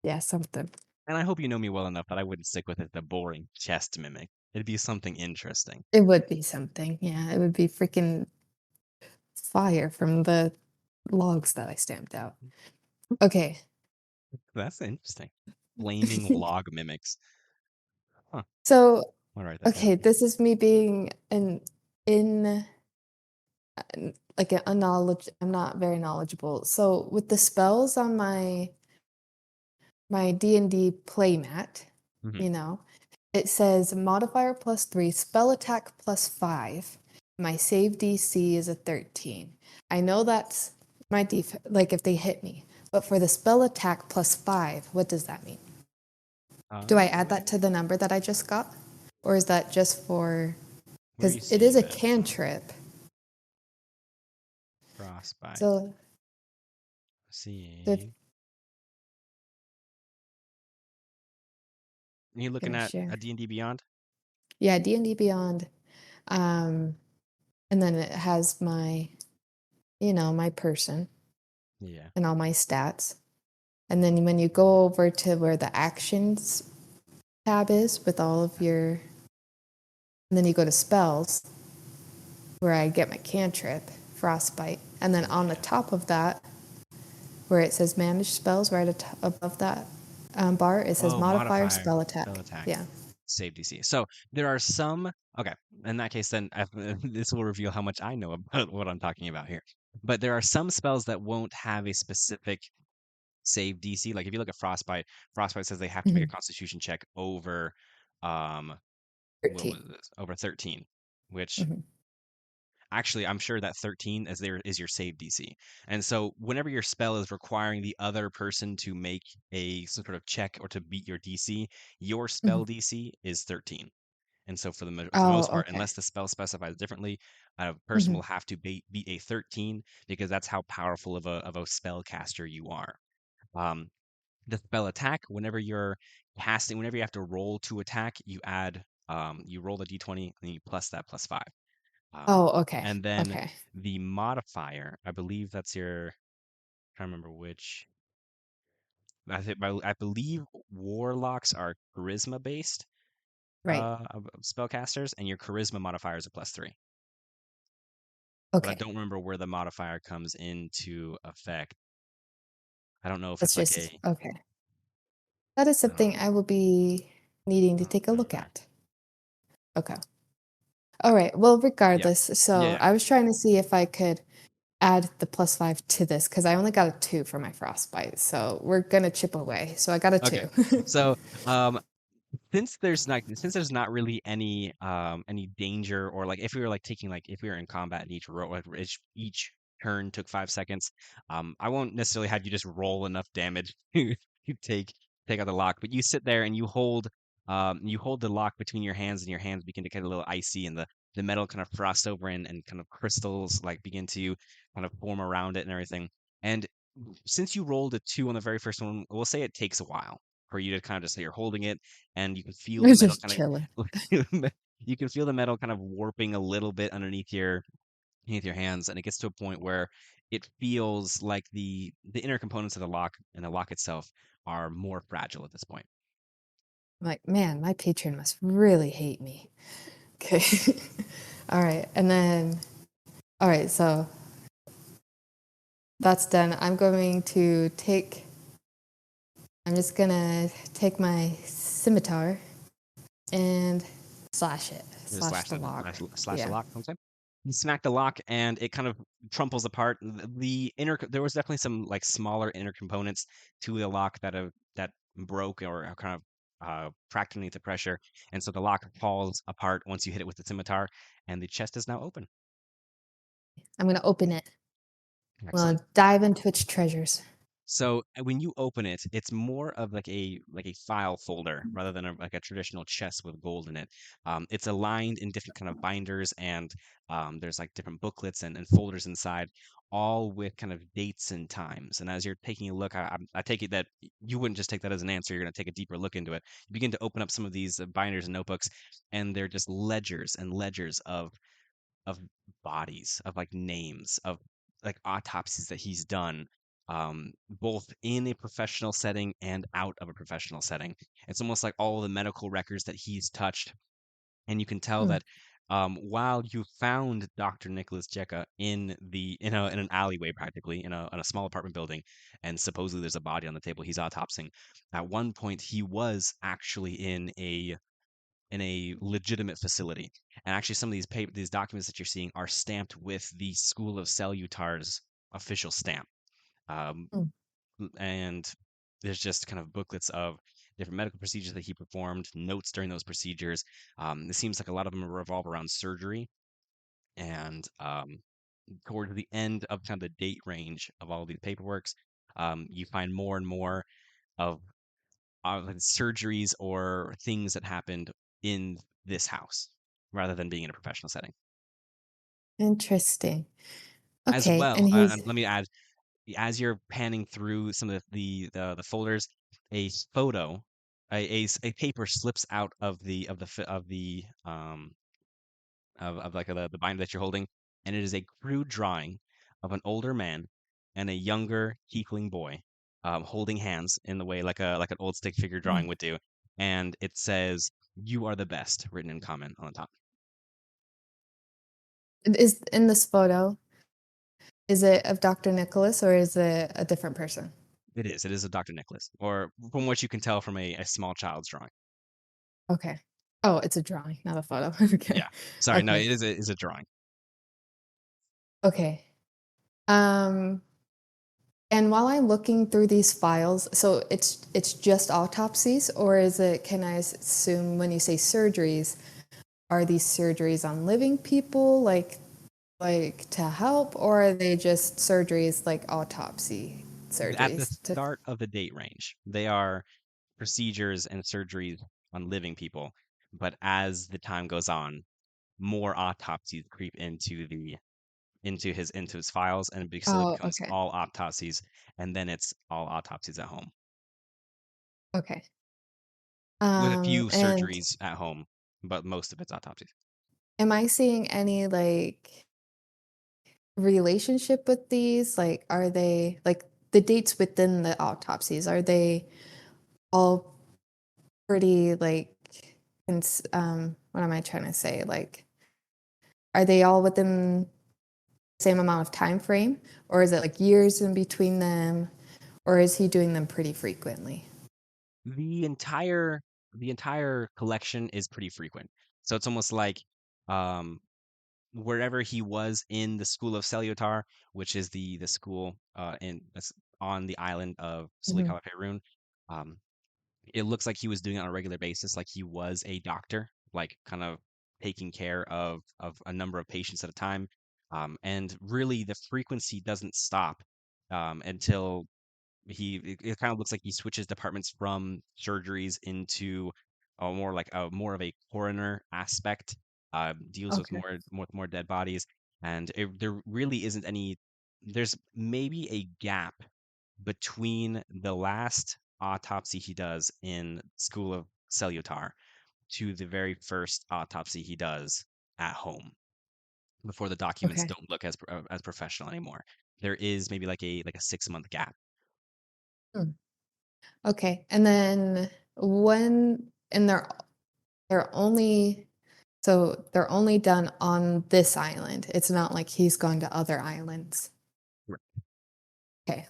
yeah, something. And I hope you know me well enough that I wouldn't stick with it, the boring chest mimic. It'd be something interesting. It would be something. Yeah, it would be freaking fire from the logs that I stamped out. Okay. That's interesting. Flaming log mimics. Huh. So, I'll write that okay, down. this is me being in like an unknowledge. I'm not very knowledgeable. So with the spells on my D&D playmat, Mhm. you know, It says modifier +3, spell attack +5. My save DC is a 13. I know that's my like if they hit me, but for the spell attack +5, what does that mean? Do I add that Where to the number that I just got? Or is that just for, where are you because it is seeing a that? cantrip. Frostbite. So, if Seeing. Are you looking gonna at share. a D&D Beyond? Yeah, D&D Beyond. Um, and then it has my, my person Yeah. and all my stats. And then when you go over to where the actions tab is with all of your, and then you go to spells, where I get my cantrip, frostbite. And then on the top of that, where it says manage spells, right above that bar, it says Oh, modifier modifier, spell spell attack. attack, Yeah. save DC. So there are some. Okay, in that case, then this will reveal how much I know about what I'm talking about here. But there are some spells that won't have a specific save DC. Like if you look at Frostbite, Frostbite says they have to make a Mhm. Constitution check over, um, what 13. was this? Over 13, which Mhm. actually I'm sure that 13 is your save DC. And so whenever your spell is requiring the other person to make some sort of check or to beat your DC, your spell Mhm. DC is 13. And so for the Oh, most part, okay. unless the spell specifies differently, a person Mhm. will have to beat a 13 because that's how powerful of a spellcaster you are. Um, the spell attack, whenever you're casting, whenever you have to roll to attack, you roll the d20 and you plus that +5. Um, Oh, okay. and then Okay. the modifier, I believe that's your, trying to remember which. I believe warlocks are charisma based Right. spellcasters, and your charisma modifier is a +3. But I Okay. don't remember where the modifier comes into effect. I don't know if That's it's like just a, okay. That is I don't, something I will be needing I to don't take a look remember. at. Okay. All right. Well, Yeah, regardless, yeah, so yeah. I was trying to see if I could add the +5 to this because I only got a 2 for my frostbite. So we're gonna chip away. So I got a Okay. 2. So, since there's not really any danger, or like if we were like taking, like if we were in combat and each turn took 5 seconds, I won't necessarily have you just roll enough damage to take out the lock, but you sit there and you hold the lock between your hands, and your hands begin to get a little icy, and the metal kind of frost over, and kind of crystals like begin to kind of form around it and everything. And since you rolled a 2 on the very first one, we'll say it takes a while for you to kind of just say you're holding it, and you can feel We're the metal just kind chilling. of you can feel the metal kind of warping a little bit underneath your hands, and it gets to a point where it feels like the inner components of the lock and the lock itself are more fragile at this point. I'm like, man, my patron must really hate me. Okay. All right. And then, all right. So that's done. I'm just gonna take my scimitar and slash it, You just slash the lock. slash the Yeah. lock. Okay. You smack the lock, and it kind of trumples apart. There was definitely some like smaller inner components to the lock that broke, or are kind of cracked underneath the pressure, and so the lock falls apart once you hit it with the scimitar, and the chest is now open. I'm gonna open it. I'm Excellent. gonna dive into its treasures. So when you open it, it's more of like a file folder rather than like a traditional chest with gold in it. It's aligned in different kind of binders, and there's like different booklets and folders inside, all with kind of dates and times. And as you're taking a look, I take it that you wouldn't just take that as an answer. You're going to take a deeper look into it. You begin to open up some of these binders and notebooks, and they're just ledgers and ledgers of bodies, of like names, of like autopsies that he's done, both in a professional setting and out of a professional setting. It's almost like all the medical records that he's touched, and you can tell Mm. that while you found Dr. Nicholas Jekka in an alleyway, practically in a small apartment building, and supposedly there's a body on the table he's autopsying. At one point, he was actually in a legitimate facility. And actually, some of these documents that you're seeing are stamped with the School of Salutar's official stamp. Um, Mm. and there's just kind of booklets of different medical procedures that he performed, notes during those procedures. It seems like a lot of them revolve around surgery, and towards the end of kind of the date range of all these paperworks, you find more and more of like surgeries or things that happened in this house rather than being in a professional setting. Interesting. As Okay, well, and he's let me add, as you're panning through some of the folders, a photo, a paper slips out of of like the binder that you're holding, and it is a crude drawing of an older man and a younger tiefling boy, holding hands in the way like an old stick figure drawing mm, would do, and it says "You are the best" written in comment on the top. is in this photo, is it of Dr. Nicholas or is it a different person? It is a Dr. Nicholas, or from what you can tell from a small child's drawing. Okay. Oh, it's a drawing, not a photo. Okay. Yeah, sorry, no, Okay. it is a drawing. Okay. Um, and while I'm looking through these files, so it's just autopsies, or is it, can I assume when you say surgeries, are these surgeries on living people, like to help, or are they just surgeries like autopsy At the surgeries to start of the date range, they are procedures and surgeries on living people, but as the time goes on, more autopsies creep into his files, and so it Oh, becomes okay. all autopsies, and then it's all autopsies at home Okay. with a few And surgeries at home, but most of it's autopsies. am I seeing any like relationship with these? Like, are they like the dates within the autopsies? Are they all pretty like, what am I trying to say? Like, are they all within the same amount of time frame, or is it like years in between them, or is he doing them pretty frequently? The entire the entire collection is pretty frequent, so it's almost like um wherever he was in the school of Celiotar, which is the school in that's on the island of Hmm. Sulikala um, it looks like he was doing it on a regular basis, like he was a doctor, like kind of taking care of a number of patients at a time. And really, the frequency doesn't stop until it kind of looks like he switches departments from surgeries into a more of a coroner aspect, deals with Okay. more dead bodies, and there really isn't any. There's maybe a gap between the last autopsy he does in School of Cellutar to the very first autopsy he does at home before the documents Okay. don't look as professional anymore. There is maybe like a 6 month gap. Hmm. Okay. And then when and they're only so they're only done on this island. It's not like he's gone to other islands. Okay.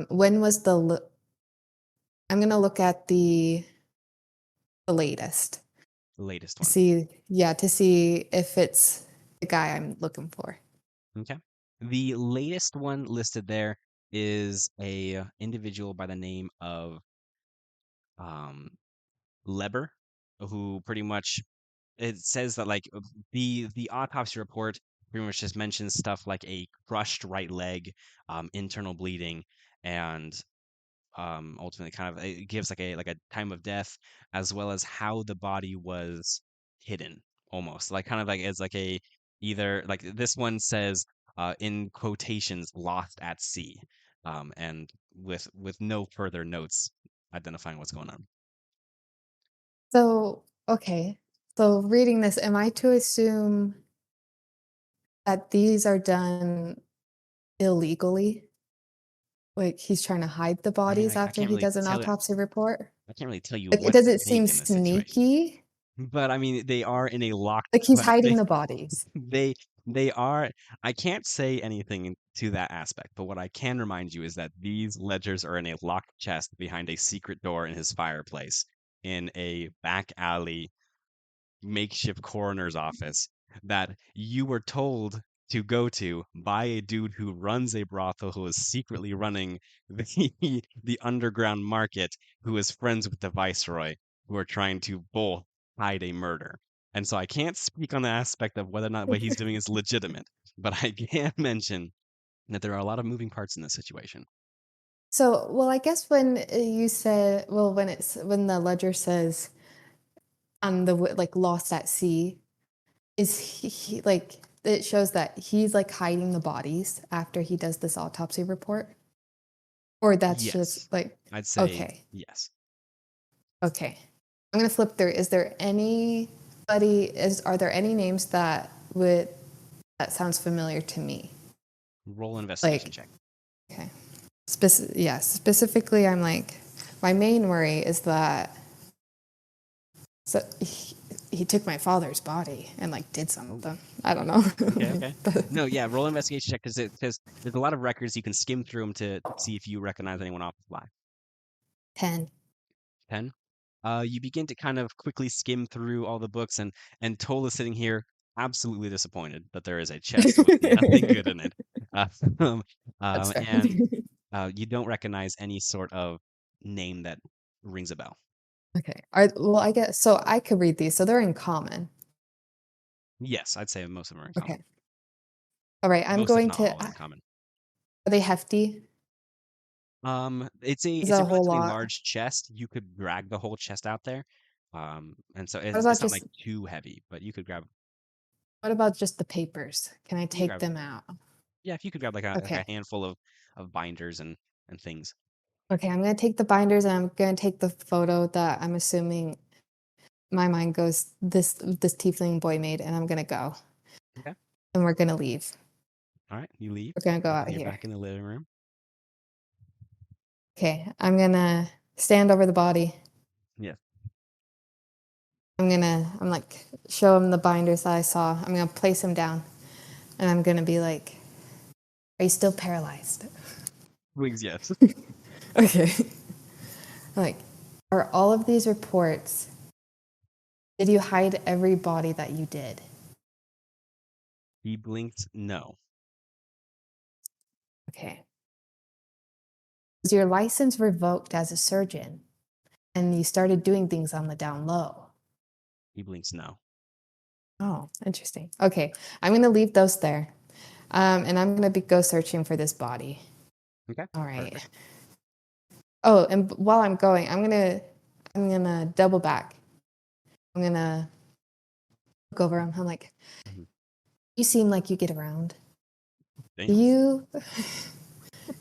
When was I'm gonna look at the latest The latest to one. see, yeah, to see if it's the guy I'm looking for. Okay. The latest one listed there is a individual by the name of um, Leber, who pretty much it says that like the autopsy report pretty much just mentions stuff like a crushed right leg, internal bleeding, and ultimately kind of it gives like a time of death as well as how the body was hidden, almost like kind of like it's like a either like this one says in quotations lost at sea, and with no further notes identifying what's going on. So, okay. So reading this, am I to assume that these are done illegally? Like he's trying to hide the I mean, bodies I after can't he really does an tell you. autopsy report? I can't really tell you Like, it what to doesn't think seem in this situation. sneaky. But I mean, they are in a locked. Like he's But hiding the bodies. they they are. I can't say anything to that aspect. But what I can remind you is that these ledgers are in a locked chest behind a secret door in his fireplace in a back alley makeshift coroner's office that you were told to go to by a dude who runs a brothel, who is secretly running the underground market, who is friends with the viceroy, who are trying to both hide a murder. And so I can't speak on the aspect of whether or not what he's doing is legitimate, but I can mention that there are a lot of moving parts in this situation. So, well, I guess when you said, well, when the ledger says on the like lost at sea, is he like it shows that he's like hiding the bodies after he does this autopsy report, or that's Yes, just like I'd say okay, yes. okay. I'm gonna flip through. Is there are there any names that sounds familiar to me? Roll investigation Like check. okay, yeah. Specifically, I'm like my main worry is that so he took my father's body and like did Oh, something. I don't know. okay, okay. No, yeah, roll investigation check because there's a lot of records. You can skim through them to see if you recognize anyone off the fly. 10. 10. You begin to kind of quickly skim through all the books, and Toll is sitting here absolutely disappointed that there is a chest with nothing good in it. Uh, um, That's fair. and you don't recognize any sort of name that rings a bell. Okay. Well, I guess so. I could read these, so they're in common. Yes, I'd say most of them are in common. Okay. All right. I'm Most, if going not to. all, are in common. Are they hefty? It's Is a that a whole relatively lot? large chest. You could drag the whole chest out there. And so What it's about not like just too heavy, but the papers? Can I you can take grab them out? yeah, if you could grab like a Okay. handful of binders and things. Okay. I'm going to take the binders and I'm going to take the photo that I'm assuming my mind goes this tiefling boy made, and I'm going to go Okay. and we're going to leave. All right, you leave. We're going to go out You're here. back in the living room. Okay. I'm going to stand over the body. Yeah. I'm like, show him the binders that I saw. I'm gonna place him down and I'm gonna be like, are you still paralyzed? Wings, yes. Okay. Like, are all of these reports, did you hide every body that you did? He blinked no. Okay. Was your license revoked as a surgeon and you started doing things on the down low? He blinks no. Oh, interesting. Okay. I'm gonna leave those there. And I'm gonna go searching for this body. Okay. All right. Perfect. Oh, and while I'm going, I'm gonna double back. I'm gonna look over him. I'm like, Mhm. you seem like you get around. Do Damn. you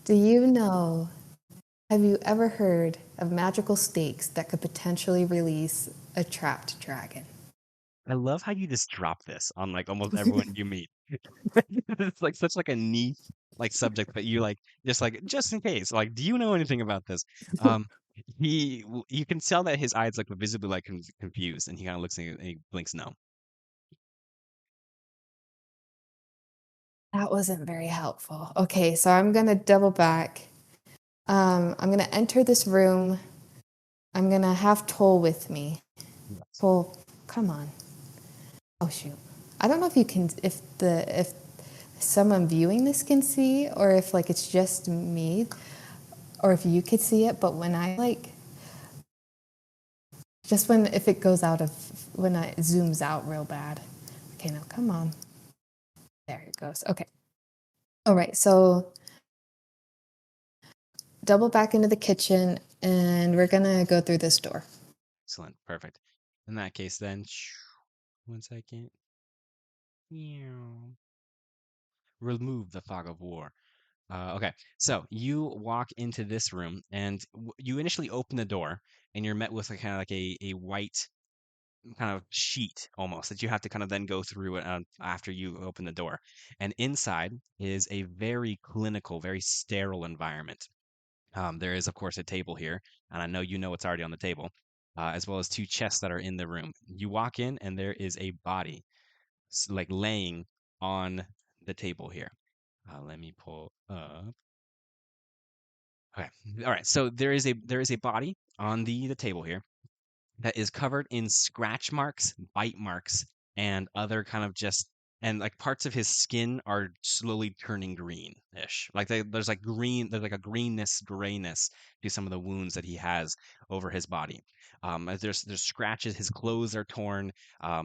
do you know? Have you ever heard of magical stakes that could potentially release a trapped dragon? I love how you just drop this on like almost everyone you meet. It's like such like a niche like subject, but you just in case, like, do you know anything about this? Um, you can tell that his eyes like visibly like confused, and he kind of looks at you and he blinks no. That wasn't very helpful. Okay, so I'm gonna double back. I'm gonna enter this room. I'm gonna have Toll with me. Yes. Toll, come on. Oh shoot. I don't know if you can if someone viewing this can see or if like it's just me or if you could see it, but when I like just when if it goes out of when it zooms out real bad. Okay, now come on. There it goes. Okay. All right, so double back into the kitchen and we're gonna go through this door. Excellent. Perfect. In that case, then, 1 second. Meow. Remove the fog of war. Okay, so you walk into this room, and you initially open the door, and you're met with a kind of like a white kind of sheet almost that you have to kind of then go through after you open the door. And inside is a very clinical, very sterile environment. There is, of course, a table here, and I know you know what's already on the table, as well as two chests that are in the room. You walk in, and there is a body like laying on the table here. Let me pull up. Okay. All right. So there is a body on the table here that is covered in scratch marks, bite marks, and other kind of just and like parts of his skin are slowly turning greenish. Like there's like green, there's like a grayness to some of the wounds that he has over his body. There's scratches. His clothes are torn.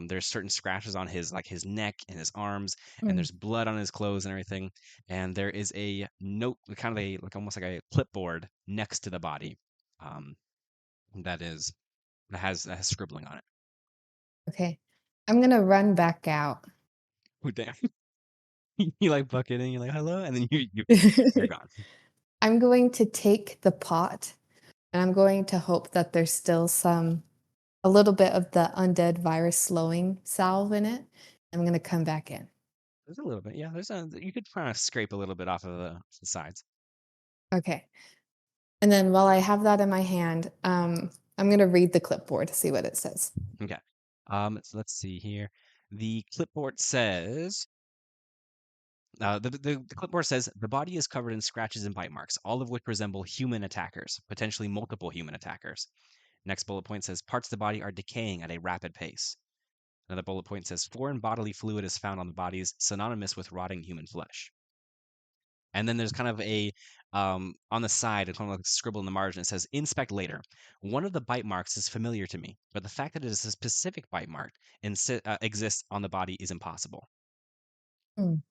There's certain scratches on his neck and his arms, and Mm. there's blood on his clothes and everything. And there is a note, kind of a like almost like a clipboard next to the body, um, that is that has scribbling on it. Okay. I'm gonna run back out. Oh damn! You like bucket in, you're like hello, and then you're gone. I'm going to take the pot and I'm going to hope that there's still a little bit of the undead virus slowing salve in it. I'm gonna come back in. There's a little bit, yeah. You could kind of scrape a little bit off of the sides. Okay. And then while I have that in my hand, I'm gonna read the clipboard to see what it says. Okay. So let's see here. The clipboard says, the clipboard says the body is covered in scratches and bite marks, all of which resemble human attackers, potentially multiple human attackers. Next bullet point says parts of the body are decaying at a rapid pace. Another bullet point says foreign bodily fluid is found on the bodies synonymous with rotting human flesh. And then there's kind of a on the side, kind of like scribble in the margin. It says inspect later. One of the bite marks is familiar to me, but the fact that it is a specific bite mark exists on the body is impossible. Mm.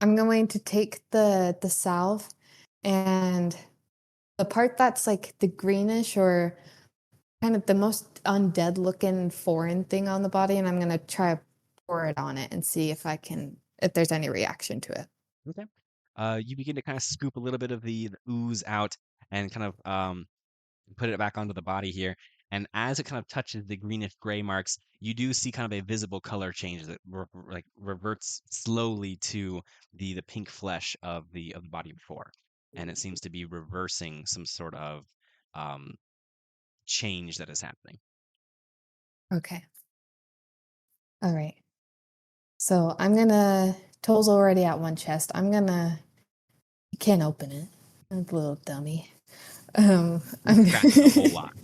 I'm going to take the salve and the part that's like the greenish or kind of the most undead looking foreign thing on the body, and I'm gonna try to pour it on it and see if there's any reaction to it. Okay. You begin to kind of scoop a little bit of the ooze out and kind of put it back onto the body here. And as it kind of touches the greenish gray marks, you do see kind of a visible color change that like reverts slowly to the pink flesh of the body before, and it seems to be reversing some sort of um, change that is happening. Okay. All right. So Toll's already at one chest. You can't open it. That little dummy. I'm Scratching a whole lot.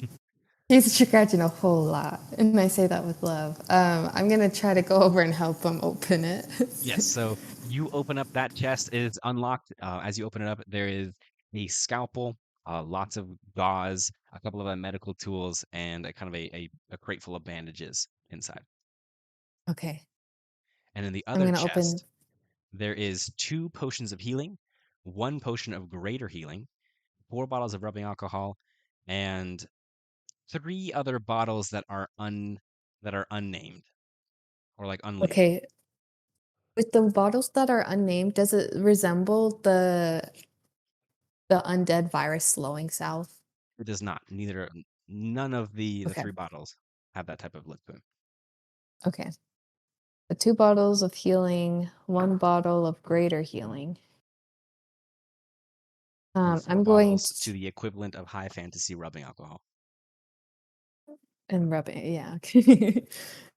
He's scratching a whole lot, and I say that with love. I'm gonna try to go over and help him open it. Yes, so you open up that chest. It is unlocked. As you open it up, there is a scalpel, lots of gauze, a couple of medical tools, and a kind of a crate full of bandages inside. Okay. And in the I'm other gonna open. chest, there is 2 potions of healing, 1 potion of greater healing, 4 bottles of rubbing alcohol, and 3 other bottles that are unnamed or like unlabeled. Okay. With the bottles that are unnamed, does it resemble the undead virus slowing salve? It does not. None of the Okay. 3 bottles have that type of look to them. Okay. The 2 bottles of healing, 1 bottle of greater healing. And 4 I'm going bottles to the equivalent of high fantasy rubbing alcohol. and rub it. Yeah. Okay.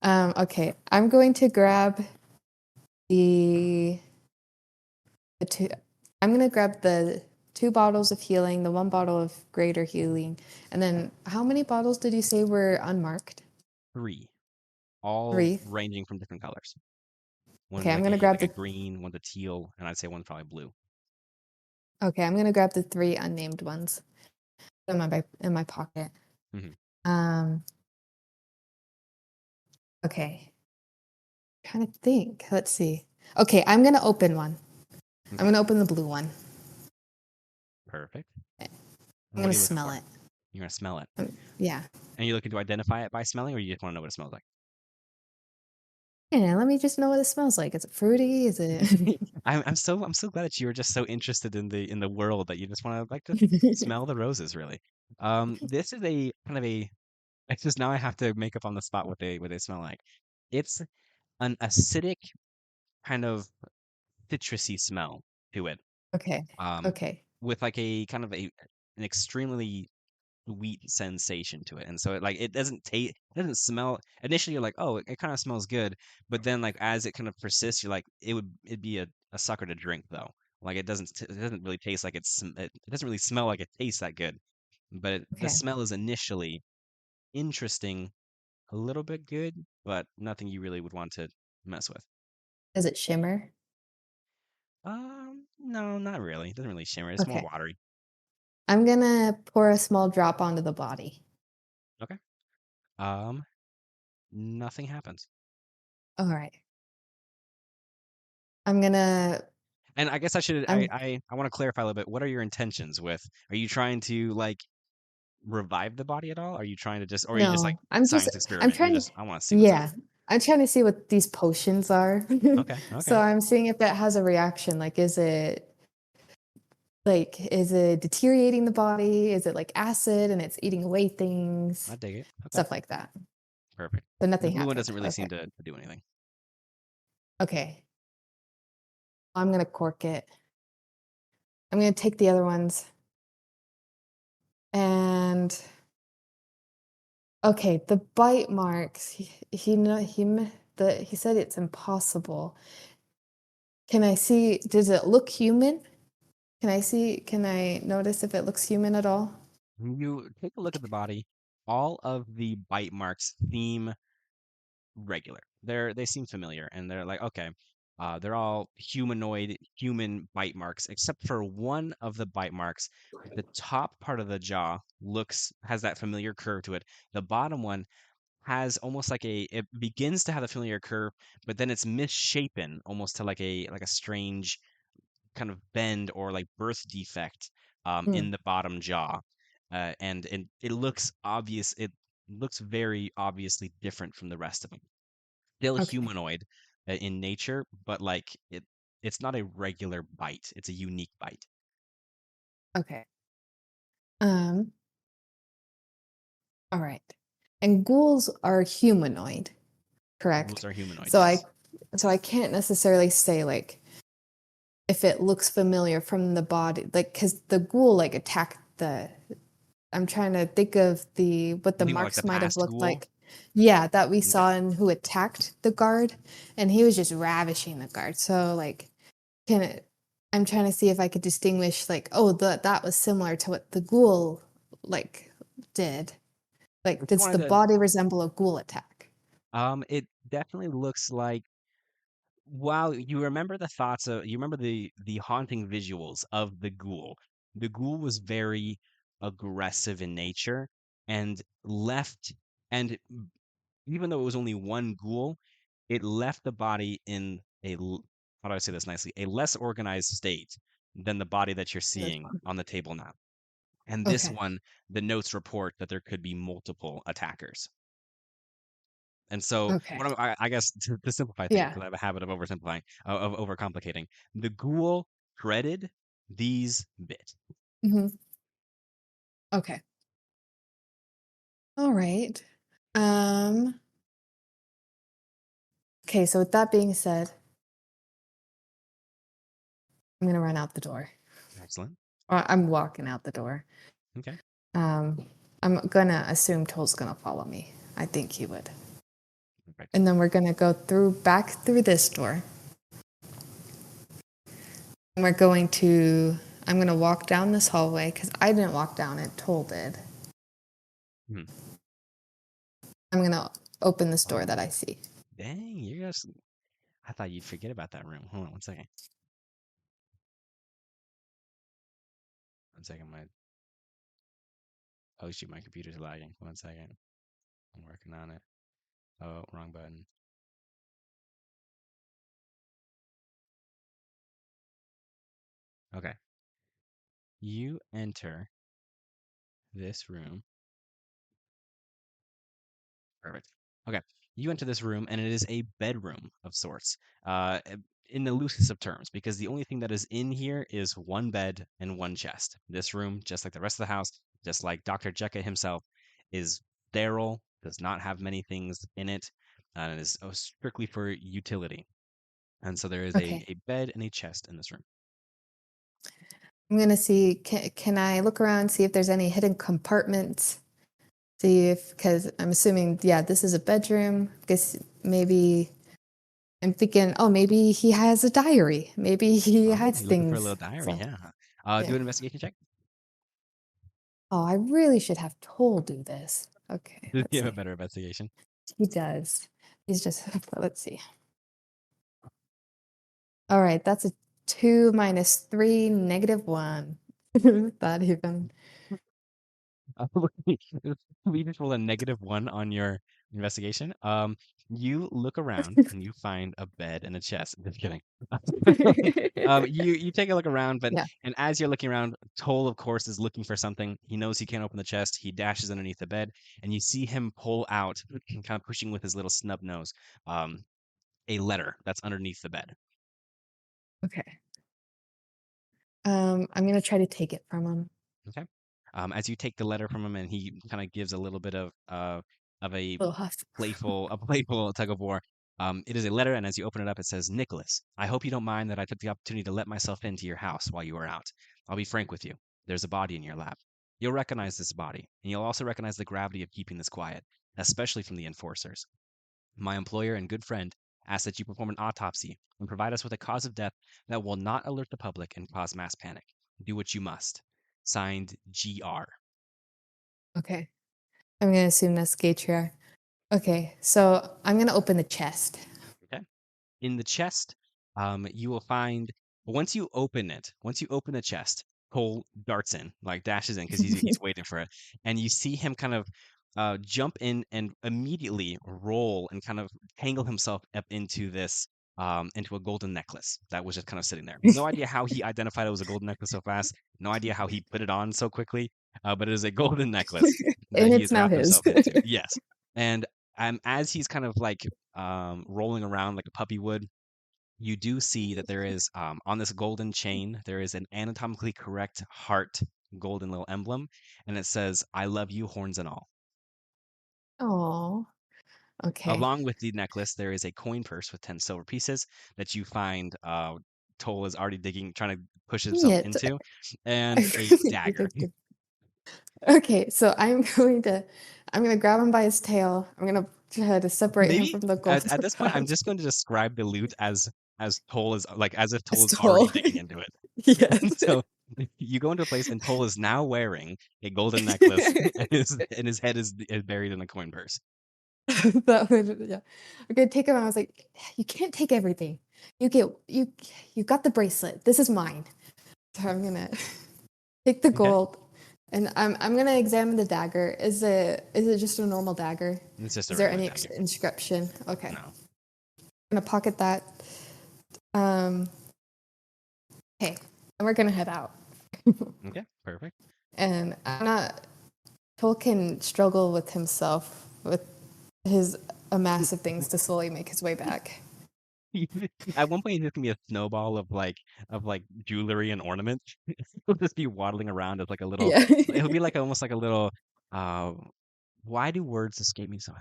Okay. I'm going to grab the the two. I'm going to grab the 2 bottles of healing, the 1 bottle of greater healing, and then how many bottles did you say were unmarked? 3, all 3. ranging from different colors. One's Okay. I'm going to grab like a the. green, one's a teal, and I'd say one's probably blue. Okay. I'm going to grab the 3 unnamed ones in my pocket. Mhm. Um. Okay. Trying to think. Let's see. Okay. I'm going to open one. I'm Okay. going to open the blue one. Perfect. I'm And what going are to you looking smell for? it. You're gonna smell it. Yeah. And you're looking to identify it by smelling, or you just want to know what it smells like? Yeah, let me just know what it smells like. Is it fruity? Is it? I'm so glad that you were just so interested in the world that you just want to like to smell the roses, really. This is a kind of a it's just now I have to make up on the spot what they smell like. It's an acidic kind of citrusy smell to it. Okay. Um, Okay. with like a kind of an extremely sweet sensation to it. And so it doesn't taste, it doesn't smell. Initially, you're like, oh, it kind of smells good, but then like as it kind of persists, you're like, it'd be a sucker to drink though. Like it doesn't really taste like it doesn't really smell like it tastes that good. But the Okay. smell is initially interesting, a little bit good, but nothing you really would want to mess with. Does it shimmer? No, not really. It doesn't really shimmer. It's more Okay. watery. I'm gonna pour a small drop onto the body. Okay. Um, Nothing happens. All right. I'm gonna. And I guess I should I'm I want to clarify a little bit. What are your intentions with? Are you trying to like revive the body at all? Are you trying to just, or are you just like no. science I'm experiment? You're trying to. just, I want to see what's up. Yeah. I'm trying to see what these potions are. Okay, So okay. I'm seeing if that has a reaction. Is it deteriorating the body? Is it like acid and it's eating away I things? dig it. Okay, Stuff like that. perfect. But The nothing blue one happened. doesn't really Okay. seem to do anything. Okay. I'm gonna cork it. I'm gonna take the other ones and okay, the bite marks. He said it's impossible. Can I see? Does it look human? Can I see? Can I notice if it looks human at all? When you take a look at the body, all of the bite marks seem regular. They seem familiar, and they're like, okay, they're all humanoid human bite marks, except for one of the bite marks. The top part of the jaw has that familiar curve to it. The bottom one has almost like it begins to have a familiar curve, but then it's misshapen almost to like a strange kind of bend or like birth defect Hmm. in the bottom jaw. And it looks obvious. It looks very obviously different from the rest of them. Still Okay. humanoid in nature, but like it's not a regular bite. It's a unique bite. Okay. Um. All right. And ghouls are humanoid, Ghouls correct? are humanoid, So I, yes. so I can't necessarily say like if it looks familiar from the body, like because the ghoul like attacked the. I'm trying to think of what You the think about like the marks might have past looked ghoul? like. Yeah, that we Okay. saw and who attacked the guard, and he was just ravishing the guard. So like, can it? I'm trying to see if I could distinguish like, oh, that was similar to what the ghoul like did. Like, If you does the wanted to, body resemble a ghoul attack? it definitely looks like wow, you remember the haunting visuals of the ghoul. The ghoul was very aggressive in nature and left and even though it was only one ghoul, it left the body in how do I say this nicely? A less organized state than the body that you're This seeing one. on the table now. And this Okay. one, the notes report that there could be multiple attackers. And so, Okay. I guess to simplify things, Yeah. because I have a habit of oversimplifying, of overcomplicating, the ghoul threaded these bit. Hmm. Okay. All right. Um. Okay. So with that being said, I'm gonna run out the door. Excellent. Or I'm walking out the door. Okay. Um. I'm gonna assume Toll's gonna follow me. I think he would. Perfect. And then we're gonna go back through this door. And I'm gonna walk down this hallway because I didn't walk down it, Toll did. Hmm. I'm gonna open this door Oh, that I see. dang, you guys. I thought you'd forget about that room. Hold on one second. One second. Oh, shoot, my computer's lagging. One second. I'm working on it. Oh, wrong button. Okay. You enter this room. Perfect. Okay. You enter this room, and it is a bedroom of sorts, in the loosest of terms, because the only thing that is in here is one bed and one chest. This room, just like the rest of the house, just like Dr. Jekyll himself, is sterile, does not have many things in it, and is strictly for utility. And so there is Okay. a bed and a chest in this room. I'm gonna see. Can I look around see if there's any hidden compartments? See if because I'm assuming this is a bedroom. Guess maybe I'm thinking maybe he has a diary. Maybe he Oh, hides you're looking for a little things. diary, So yeah. Do yeah. an investigation check. Oh, I really should have Toll do this. Okay, Does he let's have a see. better investigation? He does. He's just let's see. All right, that's a 2 minus 3, -1. That even. We just roll a -1 on your investigation. You look around and you find a bed and a chest. Just kidding. You take a look around, but Yeah. and as you're looking around, Toll, of course, is looking for something. He knows he can't open the chest. He dashes underneath the bed, and you see him pull out, kind of pushing with his little snub nose, a letter that's underneath the bed. Okay. I'm gonna try to take it from him. Okay. As you take the letter from him, and he kind of gives a little bit of a Little huff. playful tug of war. It is a letter, and as you open it up, it says, "Nicholas, I hope you don't mind that I took the opportunity to let myself into your house while you were out. I'll be frank with you. There's a body in your lap. You'll recognize this body, and you'll also recognize the gravity of keeping this quiet, especially from the enforcers. My employer and good friend asks that you perform an autopsy and provide us with a cause of death that will not alert the public and cause mass panic. Do what you must. Signed, GR." Okay. I'm gonna assume that's Gatria. Okay, so I'm gonna open the chest. Okay. In the chest, you will find once you open the chest, Cole darts in, like dashes in because he's waiting for it, and you see him kind of jump in and immediately roll and kind of tangle himself up into a golden necklace that was just kind of sitting there. No idea how he identified it was a golden necklace so fast. No idea how he put it on so quickly, but it is a golden necklace that And he it's has now wrapped his. himself into. Yes, and as he's kind of like rolling around like a puppy would, you do see that there is on this golden chain there is an anatomically correct heart golden little emblem, and it says, "I love you, horns and all." Oh, okay. Along with the necklace, there is a coin purse with 10 silver pieces that you find Toll is already digging, trying to push himself Yeah, into, and I a really dagger. Okay, so I'm gonna grab him by his tail. I'm gonna try to separate him Maybe from the golden at this point, I'm rod. just going to describe the loot as Toll is like as if Toll is already Stole. digging into it. Yes. So you go into a place, and Toll is now wearing a golden necklace, and his head is buried in a coin purse. That would, yeah. I'm gonna take him. I was like, you can't take everything. You get you got the bracelet. This is mine. So I'm gonna take the Okay, gold, and I'm gonna examine the dagger. Is it just a normal dagger? it's just a Is there regular any dagger. inscription? Okay, I'm No. gonna pocket that. Um, okay, and we're gonna head out. Okay, perfect. And I'm not. Tolkien struggle with himself with his amass of things to slowly make his way back. At one point, he's just gonna be a snowball of like jewelry and ornaments. He'll just be waddling around as like a little. Yeah. It'll be like almost like a little. Uh, why do words escape me so?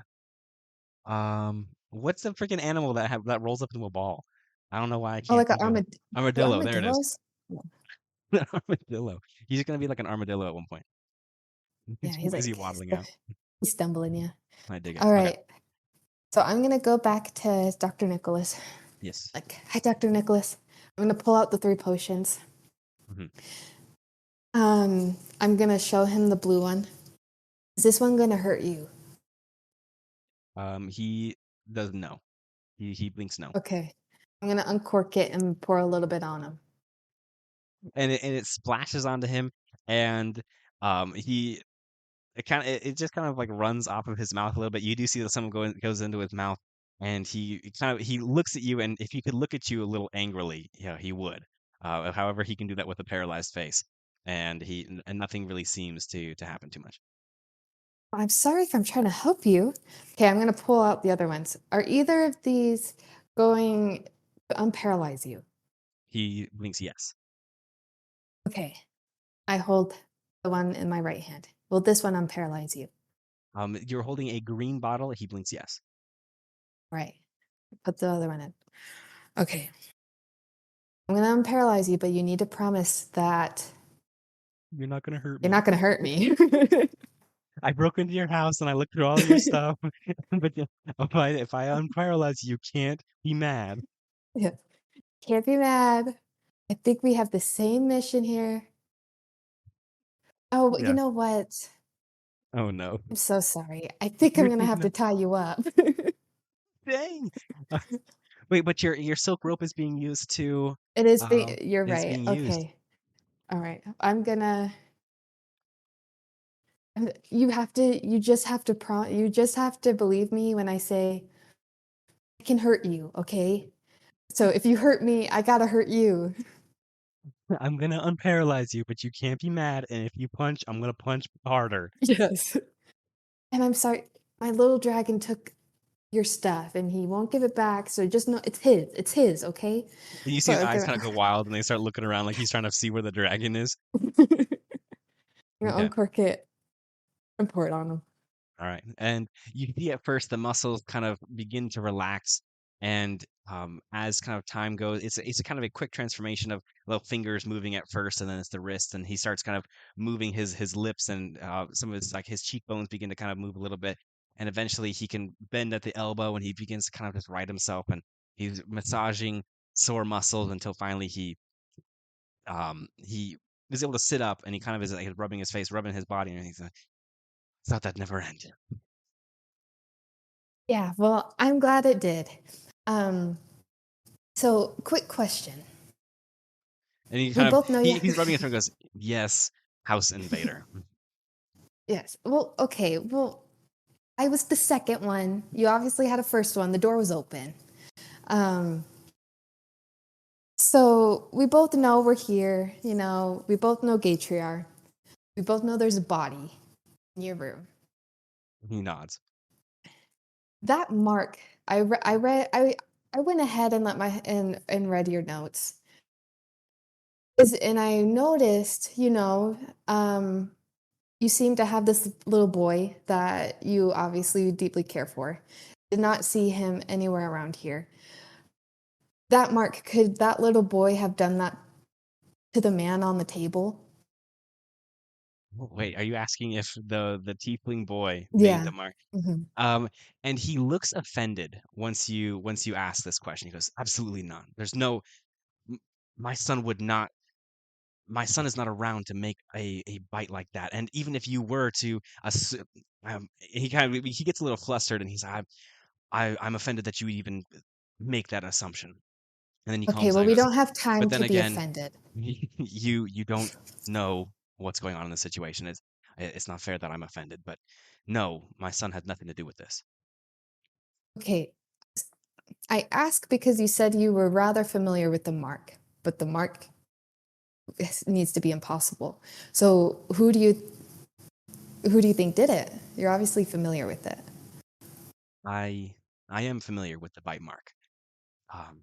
What's the freaking animal that rolls up into a ball? I don't know why I Oh, can't like an think of it. do Armadillo. There it is. armadillos? Yeah. Armadillo. He's gonna be like an armadillo at one point. Yeah, he's Is he like waddling out? he's stumbling, yeah. I dig it. All Okay. right. So I'm gonna go back to Dr. Nicholas. Yes. Like, hi, Dr. Nicholas. I'm gonna pull out the 3 potions. hmm I'm gonna show him the blue one. Is this one gonna hurt you? He doesn't know. He blinks no. Okay. I'm gonna uncork it and pour a little bit on him. And it splashes onto him, and he it just kind of like runs off of his mouth a little bit. You do see that someone goes into his mouth, and he looks at you, and if he could look at you a little angrily, yeah, he would. However, he can do that with a paralyzed face, and nothing really seems to happen too much. I'm sorry if I'm trying to help you. Okay, I'm gonna pull out the other ones. Are either of these going to unparalyze you? He blinks yes. Okay. I hold the one in my right hand. Will this one unparalyze you? You're holding a green bottle. He blinks yes. Right. Put the other one in. Okay. I'm gonna unparalyze you, but you need to promise that You're not gonna hurt you're me. not gonna hurt me. I broke into your house and I looked through all your stuff, but if I unparalyze you, can't be mad. Yeah. Can't be mad. I think we have the same mission here. Oh, you Yes. know what? Oh no. I'm so sorry. I think I'm You're gonna have taking to a tie you up. dang. Wait, but your silk rope is being used to It is um you're it's right. being used. Okay. All right. You just have to believe me when I say I can hurt you, okay? So if you hurt me, I gotta hurt you. I'm gonna unparalyze you, but you can't be mad, and if you punch, I'm gonna punch harder. Yes. And I'm sorry, my little dragon took your stuff and he won't give it back. So just know it's his. It's his, okay? And you see So his I'm eyes gonna, kind of go wild, and they start looking around like he's trying to see where the dragon is. I'm gonna Okay. uncork it and pour it on him. All right. And you see at first the muscles kind of begin to relax. And as kind of time goes, it's a kind of a quick transformation of little fingers moving at first, and then it's the wrist, and he starts kind of moving his lips, and some of his like his cheekbones begin to kind of move a little bit, and eventually he can bend at the elbow, and he begins to kind of just right himself, and he's massaging sore muscles until finally he is able to sit up, and he kind of is like rubbing his face, rubbing his body, and he's like, "Thought that never ended." Yeah, well, I'm glad it did. Um, so quick question. And he We kind of both know you. he's rubbing his throat and goes, "Yes, House Invader." Yes. Well, okay. Well, I was the second one. You obviously had a first one. The door was open. Um, so we both know we're here. You know, we both know Gatriar. We both know there's a body in your room. He nods. That mark, I went ahead and let my and read your notes. And I noticed, you seem to have this little boy that you obviously deeply care for. Did not see him anywhere around here. That mark, could that little boy have done that to the man on the table? Wait, are you asking if the tiefling boy made Yeah. the mark? Mhm. And he looks offended once you ask this question. He goes, "Absolutely not. There's no m- my son would not. My son is not around to make a bite like that. And even if you were to, he kind of he gets a little flustered, and he's, I'm offended that you would even make that assumption." And then he Okay, calms well, down and we goes, don't have "But time then to be again, offended. you don't know what's going on in the situation. It's not fair that I'm offended, but no, my son had nothing to do with this." Okay, I ask because you said you were rather familiar with the mark, but the mark needs to be impossible. So who do you think did it? You're obviously familiar with it. I am familiar with the bite mark. Um,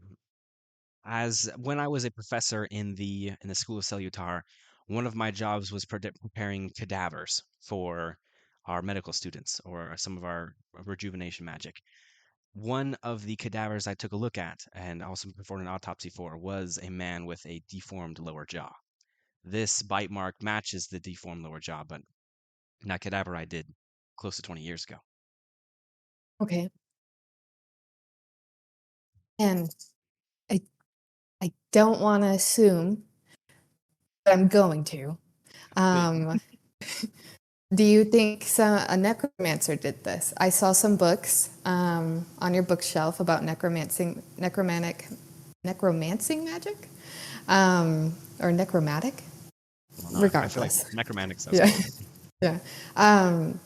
as when I was a professor in the school of Cellutar, one of my jobs was preparing cadavers for our medical students or some of our rejuvenation magic. One of the cadavers I took a look at and also performed an autopsy for was a man with a deformed lower jaw. This bite mark matches the deformed lower jaw, but that cadaver I did close to 20 years ago. Okay. And I I don't want to assume, but I'm going to. Um, do you think a necromancer did this? I saw some books on your bookshelf about necromancing magic, or necromantic. I don't know. I feel like Regardless, necromantic sounds yeah, cooler. yeah.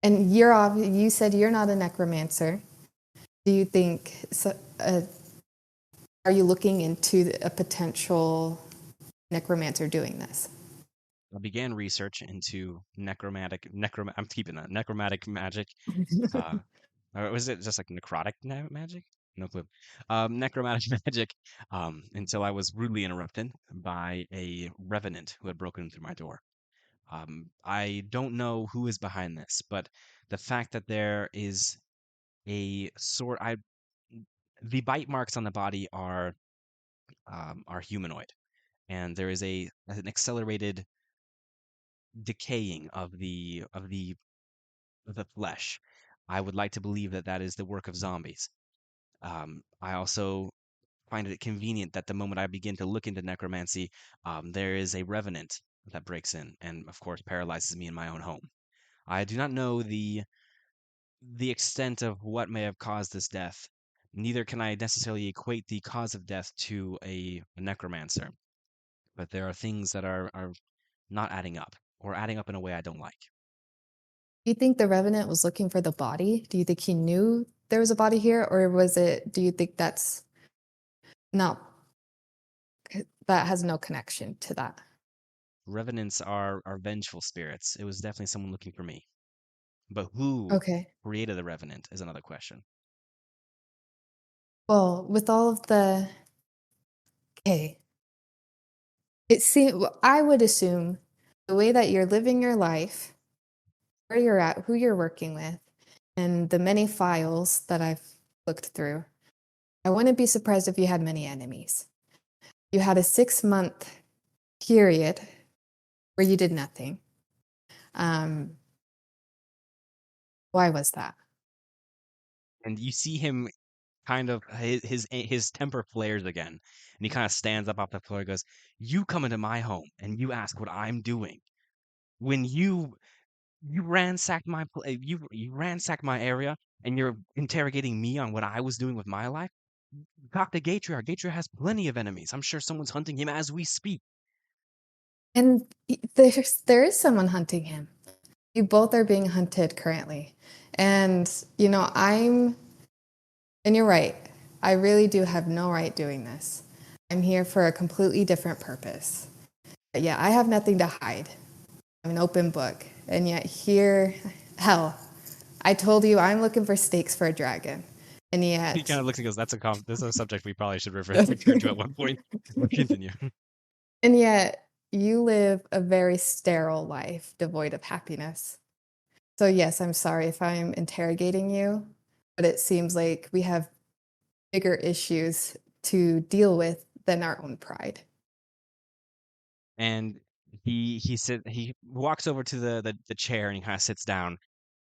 And you said you're not a necromancer. Do you think so, are you looking into a potential necromancer doing this? I began research into I'm keeping that necromantic magic. Uh, or was it just like necrotic magic? No clue. Necromantic magic. Until I was rudely interrupted by a revenant who had broken through my door. I don't know who is behind this, but the fact that there is a sort, I the bite marks on the body are humanoid, and there is an accelerated decaying of the flesh. I would like to believe that that is the work of zombies. I also find it convenient that the moment I begin to look into necromancy, there is a revenant that breaks in and, of course, paralyzes me in my own home. I do not know the extent of what may have caused this death, Neither can I necessarily equate the cause of death to a necromancer, but there are things that are not adding up or adding up in a way I don't like. Do you think the Revenant was looking for the body? Do you think he knew there was a body here, or do you think that's not, that has no connection to that? Revenants are vengeful spirits. It was definitely someone looking for me. But who Okay. created the Revenant is another question. Well, with all of the, okay, I would assume the way that you're living your life, where you're at, who you're working with, and the many files that I've looked through, I wouldn't be surprised if you had many enemies. You had a 6-month period where you did nothing. Why was that? And you see him kind of his temper flares again, and he kind of stands up off the floor and goes, "You come into my home and you ask what I'm doing when you ransacked you ransacked my area and you're interrogating me on what I was doing with my life. Talk to Gatria. Gatria has plenty of enemies. I'm sure someone's hunting him as we speak." And there is someone hunting him. You both are being hunted currently. And, and you're right. I really do have no right doing this. I'm here for a completely different purpose. But yeah, I have nothing to hide. I'm an open book. And yet here, hell, I told you I'm looking for stakes for a dragon. And He yet, kind of looks and goes, "This is a subject we probably should return to at one point." We'll continue. and yet you live a very sterile life devoid of happiness. So yes, I'm sorry if I'm interrogating you, but it seems like we have bigger issues to deal with than our own pride. And he walks over to the chair and he kind of sits down,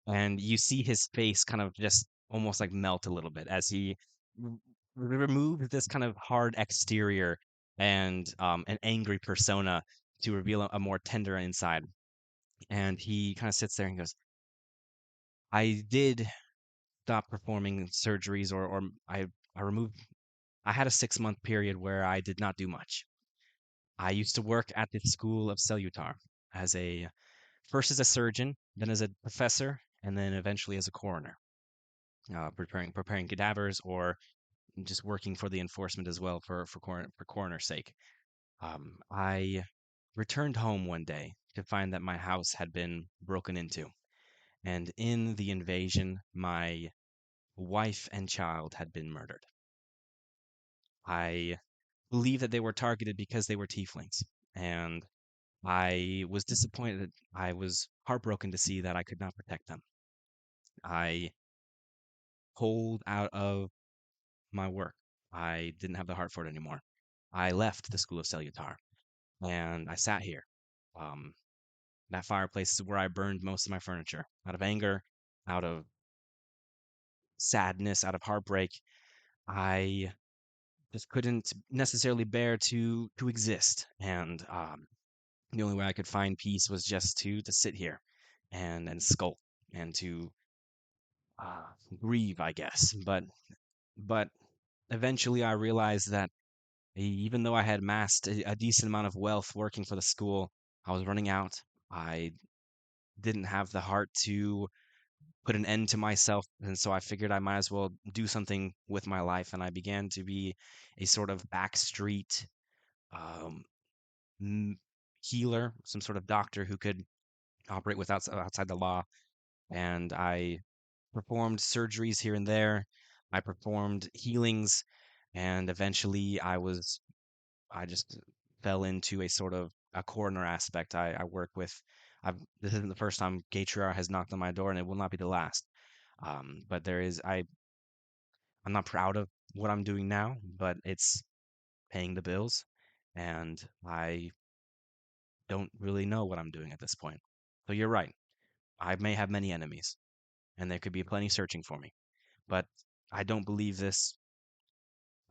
and you see his face kind of just almost like melt a little bit as he r- removes this kind of hard exterior and an angry persona to reveal a more tender inside. And he kind of sits there and goes, "I did stop performing surgeries, or I removed. I had a 6-month period where I did not do much. I used to work at the School of Cellutar as first as a surgeon, then as a professor, and then eventually as a coroner, preparing cadavers or just working for the enforcement as well for coroner's sake. I returned home one day to find that my house had been broken into, and in the invasion, my wife and child had been murdered. I believe that they were targeted because they were tieflings, and I was disappointed. I was heartbroken to see that I could not protect them. I pulled out of my work. I didn't have the heart for it anymore. I left the School of Cellutar and I sat here. Um, that fireplace is where I burned most of my furniture out of anger, out of sadness, out of heartbreak. I just couldn't necessarily bear to exist, and the only way I could find peace was just to sit here and skulk and to grieve, I guess. But eventually, I realized that even though I had amassed a decent amount of wealth working for the school, I was running out. I didn't have the heart to put an end to myself, and so I figured I might as well do something with my life, and I began to be a sort of backstreet um, healer, some sort of doctor who could operate outside the law. And I performed surgeries here and there. I performed healings, and eventually I just fell into a sort of a coroner aspect. I work with. This isn't the first time Gatria has knocked on my door, and it will not be the last. But I'm not proud of what I'm doing now, but it's paying the bills, and I don't really know what I'm doing at this point. So you're right. I may have many enemies, and there could be plenty searching for me, but I don't believe this.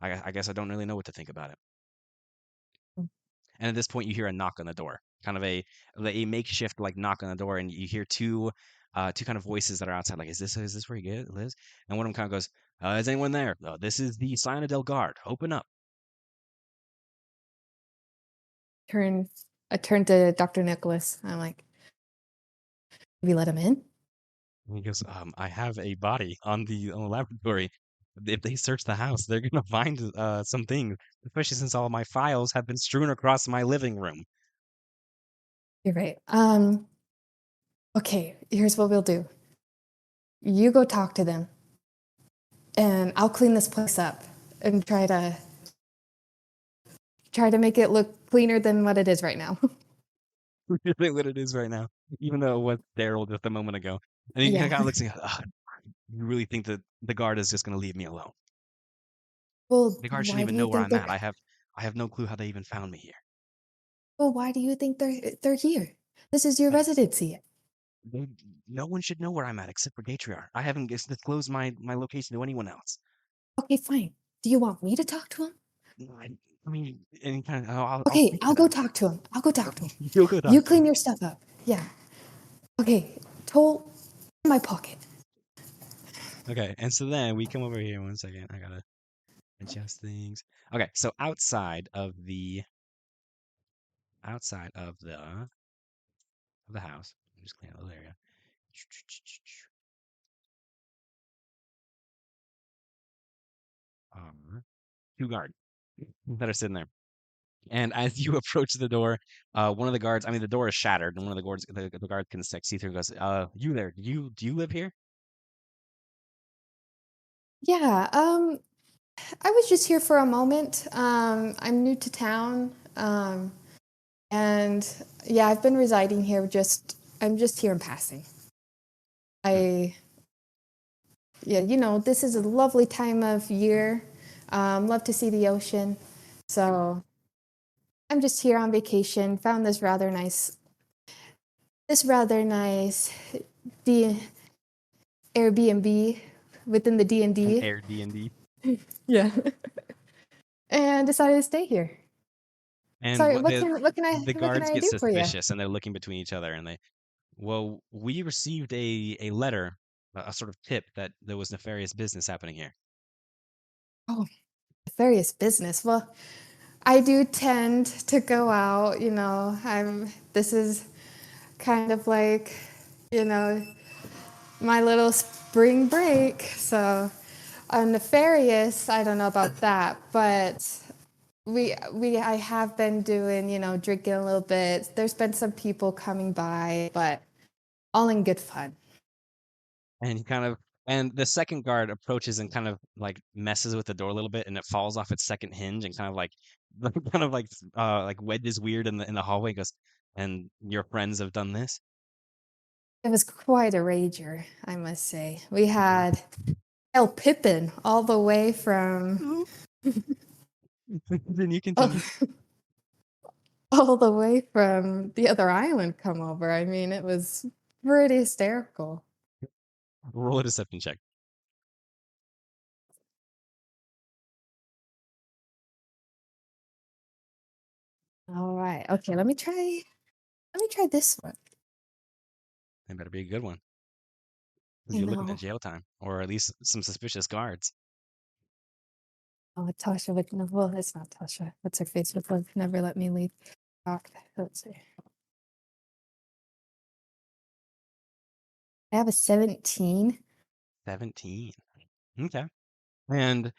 I guess I don't really know what to think about it. And at this point, you hear a knock on the door, kind of a makeshift like knock on the door, and you hear two two kind of voices that are outside, like, is this where you lives? And one of them kind of goes, is anyone there? This is the Sign del Guard. Open up. I turn to Dr. Nicholas. I'm like, "Have you let him in?" And he goes, I have a body on the laboratory. If they search the house, they're gonna find some things, especially since all of my files have been strewn across my living room. You're right. Okay, here's what we'll do. You go talk to them, and I'll clean this place up and try to make it look cleaner than what it is right now. Really what it is right now, even though it was Daryl just a moment ago. And he Yeah. kind of looks like, you really think that the guard is just gonna leave me alone? Well, The guard shouldn't why do even you know where think I'm at. they're I have no clue how they even found me here. Well, why do you think they're here? This is your Like, residency. they, no one should know where I'm at except for Gatriar. I haven't disclosed my location to anyone else. Okay, fine. Do you want me to talk to him? No, I mean, any kind of, I'll Okay, speak to I'll go them. talk to him. I'll go talk to him. You'll go You talk to clean them. your stuff up. Yeah. Okay, toll in my pocket. Okay, and so then we come over here. One second, I gotta adjust things. Okay, so outside of the house, just clean out the area. Two guards that are sitting there. And as you approach the door, one of the guards, I mean, the door is shattered, and one of the guards, the guard can see through and goes, you there, do you live here? Yeah, I was just here for a moment. I'm new to town. And yeah, I've been residing here I'm just here in passing. Hmm. Yeah, this is a lovely time of year. Love to see the ocean. So I'm just here on vacation. Found this rather nice D Airbnb within the An D&D. air D&D. Yeah. And decided to stay here. And Sorry, what what the can what can I the what can guards I get do for you? suspicious, and they're looking between each other, and well, we received a letter, a sort of tip that there was nefarious business happening here. Oh, nefarious business. Well, I do tend to go out, this is kind of like, you know, my little spring break. So, nefarious, I don't know about that, but I have been doing, drinking a little bit. There's been some people coming by, but all in good fun. And and the second guard approaches and kind of like messes with the door a little bit, and it falls off its second hinge and kind of like like wedges weird in the hallway. Goes, and your friends have done this. It was quite a rager, I must say. We had El Pippin all the way from Mhm. Then you all, continue. all the way from the other island come over. I mean, it was pretty hysterical. Roll a deception check. All right. Okay, let me try this one. It better be a good one, because I you're looking at know. jail time, or at least some suspicious guards. Oh, Tasha would no, well, it's not Tasha. What's her face would never let me leave. Talk. Let's see. I have a 17. 17. Okay. And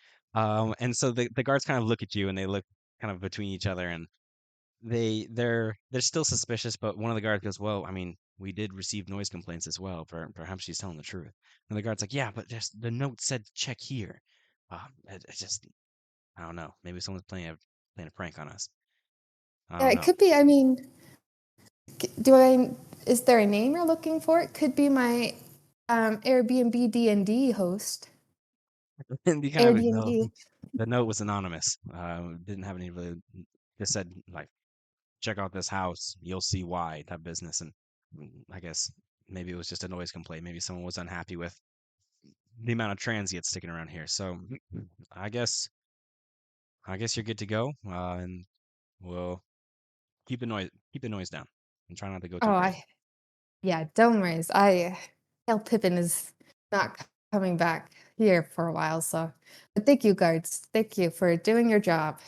so the guards kind of look at you, and they look kind of between each other, and they're still suspicious, but one of the guards goes, well, I mean, we did receive noise complaints as well. Perhaps she's telling the truth. And the guard's like, yeah, but just the note said check here. It just, I don't know. Maybe someone's playing a prank on us. I Yeah, don't it know. could be. I mean, do I? Is there a name you're looking for? It could be my Airbnb D&D host. And he kind of, no, Airbnb. the note was anonymous. Didn't have any really, just said like, check out this house. You'll see why, that business. And I guess maybe it was just a noise complaint. Maybe someone was unhappy with the amount of transients sticking around here. So I guess you're good to go. And we'll keep the noise down and try not to go Oh, too crazy. yeah, don't worry. Tail Pippin is not coming back here for a while, so but thank you, guards. Thank you for doing your job.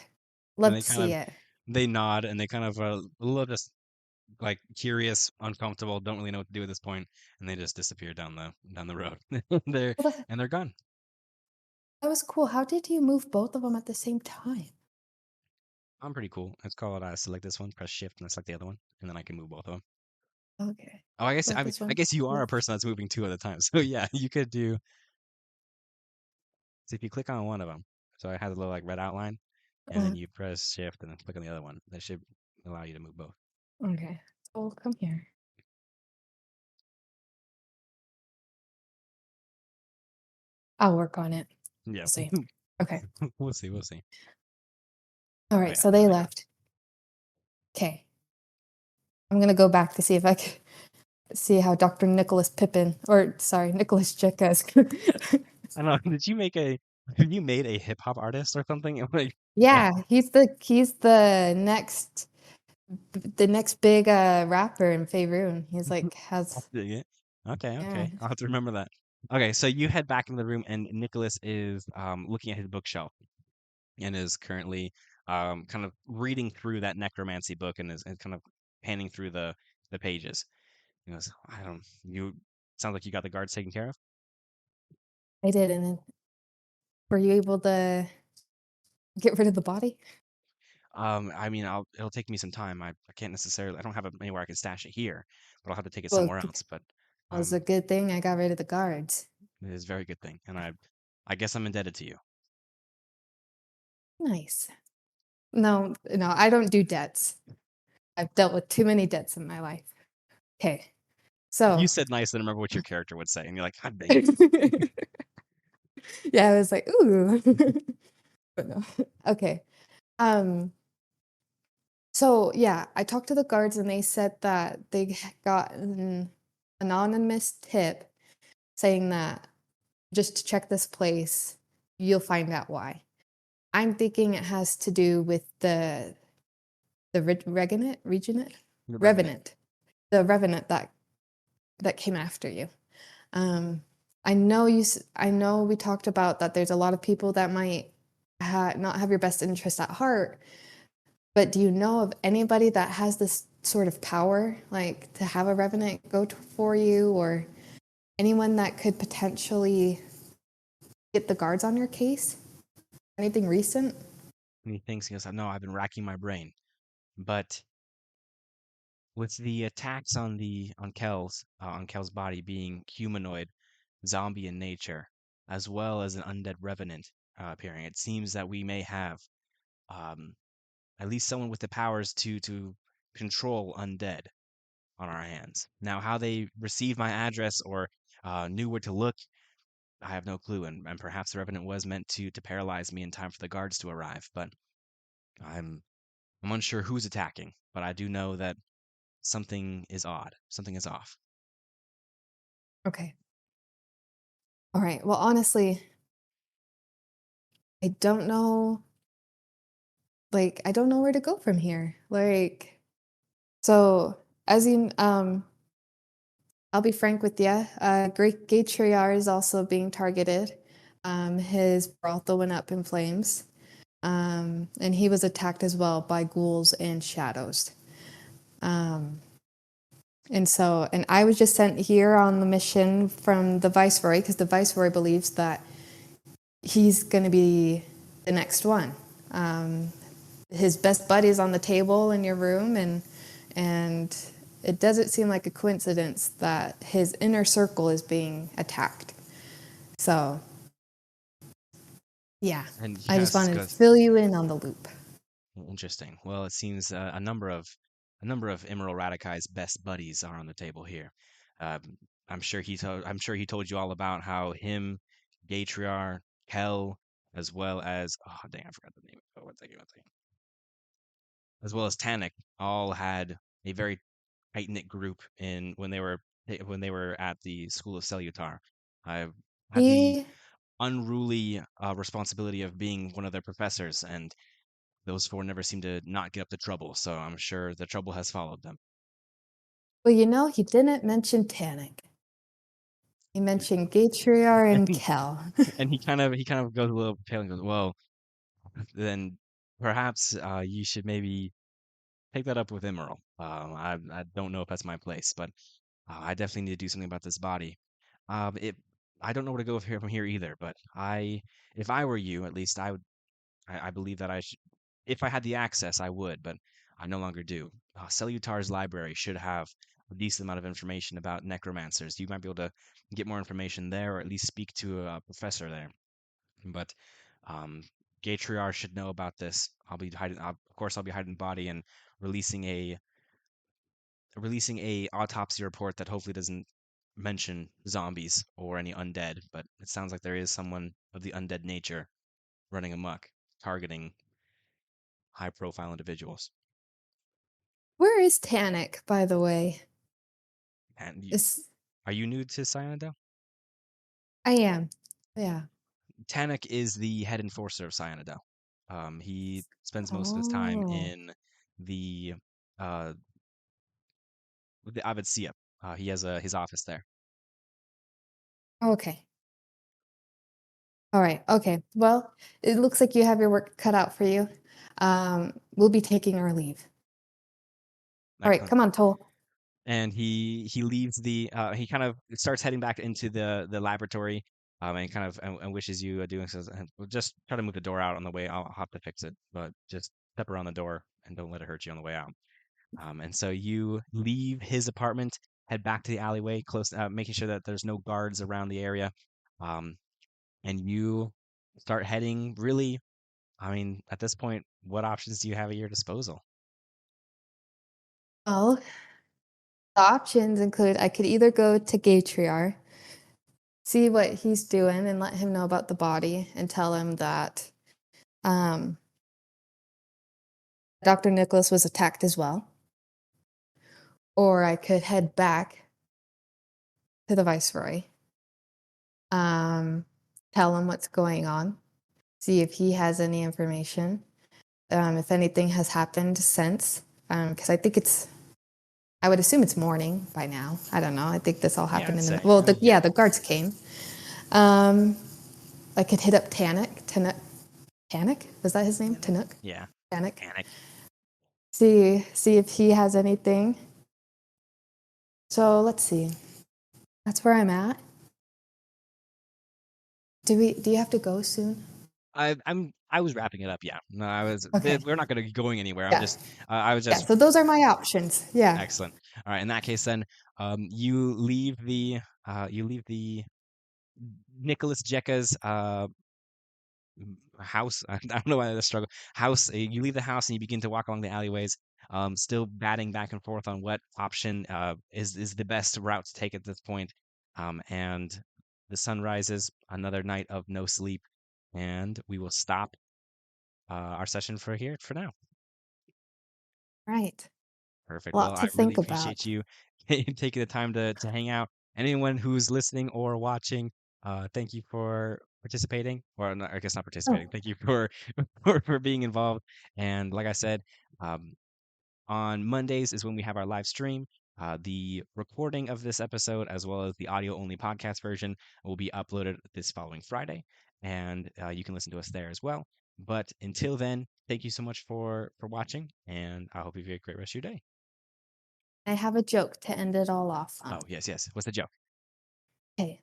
And Love they to kind see of it. they nod and they kind of a little just like curious, uncomfortable, don't really know what to do at this point, and they just disappear down the road. they're Well, that, and they're gone. that was cool. How did you move both of them at the same time? I'm pretty cool. It's called select this one, press shift, and I select the other one, and then I can move both of them. Okay. Oh, I guess Left I mean this I one. guess you are a Left. person that's moving two at a time. So yeah, you could do. So if you click on one of them, so it has a little like red outline, and then Uh, you press shift and then click on the other one. That should allow you to move both. okay. So come here. I'll work on it. Yeah, We'll see. Okay. we'll see. We'll see. All Oh right. yeah, So there they they go. left. Okay. I'm gonna go back to see if I can see how Dr. Nicholas Pippin, or sorry, Nicholas Chicka is. I don't know. Did you make a? Have you made a hip hop artist or something? Like, yeah, Yeah, he's the next big rapper in Faerun. He's like I'll has dig it. Okay, yeah. okay. I'll have to remember that. Okay, so you head back into the room, and Nicholas is looking at his bookshelf and is currently kind of reading through that necromancy book and kind of panning through the pages. He goes, I don't. You sounds like you got the guards taken care of. I did, and then were you able to get rid of the body? I mean, it'll take me some time. I can't necessarily. I don't have anywhere I can stash it here, but I'll have to take it Well, somewhere else. But it was a um, good thing I got rid of the guards. it is a very good thing, and I guess I'm indebted to you. Nice. No, no, I don't do debts. I've dealt with too many debts in my life. Okay, You so said nice, and remember what your character would say, and you're like, God dang it. yeah, I was like, ooh, but no. Okay. Um, so yeah, I talked to the guards and they said that they got an anonymous tip saying that just to check this place, you'll find out why. I'm thinking it has to do with The Revenant. Revenant, the Revenant that came after you. Um, I know we talked about that there's a lot of people that might not have your best interest at heart, but do you know of anybody that has this sort of power, like to have a Revenant for you, or anyone that could potentially get the guards on your case? Anything recent? And he thinks, he goes, no, I've been racking my brain. But with the attacks on Kel's body being humanoid, zombie in nature, as well as an undead revenant appearing, it seems that we may have um, at least someone with the powers to control undead on our hands. Now, how they received my address or knew where to look, I have no clue. And perhaps the revenant was meant to paralyze me in time for the guards to arrive. But I'm I'm unsure who's attacking. But I do know that something is odd. Something is off. Okay. All right. Well, honestly, I don't know. Like, I don't know where to go from here. Like, so as you, I'll be frank with you. Great Gatriar is also being targeted. His brothel went up in flames, and he was attacked as well by ghouls and shadows. Um, and I was just sent here on the mission from the Viceroy because the Viceroy believes that he's going to be the next one. His best buddy's on the table in your room, and it doesn't seem like a coincidence that his inner circle is being attacked. So, yeah, And I just yes, wanted to good. fill you in on the loop. Interesting. Well, it seems a number of Emerald Radicai's best buddies are on the table here. Um, I'm sure he told you all about how him, Gatriar, Kel, as well as oh dang, I forgot the name. Oh, one second. As well as Tannic, all had a very tight knit group in when they were at the School of Selutar. I had the He, unruly responsibility of being one of their professors, and those four never seem to not get up to trouble, so I'm sure the trouble has followed them. well, he didn't mention Tannic. You mentioned Gatriar and Kel. And he kind of goes a little pale and goes, "Well, then perhaps you should maybe take that up with Emerald. I don't know if that's my place, but I definitely need to do something about this body. It I don't know where to go from here either. But if I were you, at least I would. I believe that I should, if I had the access, I would, but I no longer do. Selutar's library should have a decent amount of information about necromancers. You might be able to get more information there, or at least speak to a professor there. But um, Gatriar should know about this. I'll be hiding. Of course, I'll be hiding the body and releasing a autopsy report that hopefully doesn't mention zombies or any undead. But it sounds like there is someone of the undead nature running amok, targeting high-profile individuals. Where is Tannic, by the way? And Is are you new to Cyanidel? I am. Yeah. Tannic is the head enforcer of Cyanidel. He spends most of his time Oh. in the uh, Abadia. He has his office there. Okay. All right. Okay. Well, it looks like you have your work cut out for you. We'll be taking our leave. All right. Excellent. Come on, Toll. And he leaves he kind of starts heading back into the laboratory, and kind of and wishes you a doing, says, "We'll just try to move the door out on the way. I'll have to fix it, but just step around the door and don't let it hurt you on the way out." And so you leave his apartment, head back to the alleyway, close, making sure that there's no guards around the area, um, and you start heading. Really, I mean, at this point, what options do you have at your disposal? Well, the options include I could either go to Gatriar, see what he's doing, and let him know about the body, and tell him that um, Dr. Nicholas was attacked as well. Or I could head back to the Viceroy, tell him what's going on, see if he has any information, if anything has happened since, because I would assume it's morning by now. I don't know. I think this all happened I'd in the say. well. The guards came. I could hit up Tannic, was that his name? Tanuk. Yeah, Tannic. panic. See if he has anything. So let's see. That's where I'm at. Do you have to go soon? I was wrapping it up. Yeah, no, I was. Okay. We're not going to be going anywhere. Yeah. I'm just. I was Yeah, just. so those are my options. Yeah. Excellent. All right. In that case, then, you leave the Nicholas Jekka's house. I don't know why I struggle. House. You leave the house and you begin to walk along the alleyways, still batting back and forth on what option is the best route to take at this point. And the sun rises. Another night of no sleep, and we will stop our session for now. Right. Perfect. A Well, lot I to really think appreciate about. you taking the time to hang out. Anyone who's listening or watching, thank you for participating, or I guess not participating. Oh, Thank you for for being involved. And like I said, um, on Mondays is when we have our live stream. The recording of this episode, as well as the audio only podcast version, will be uploaded this following Friday, and you can listen to us there as well. But until then, thank you so much for watching, and I hope you have a great rest of your day. I have a joke to end it all off on. Oh, yes, yes. What's the joke? Okay.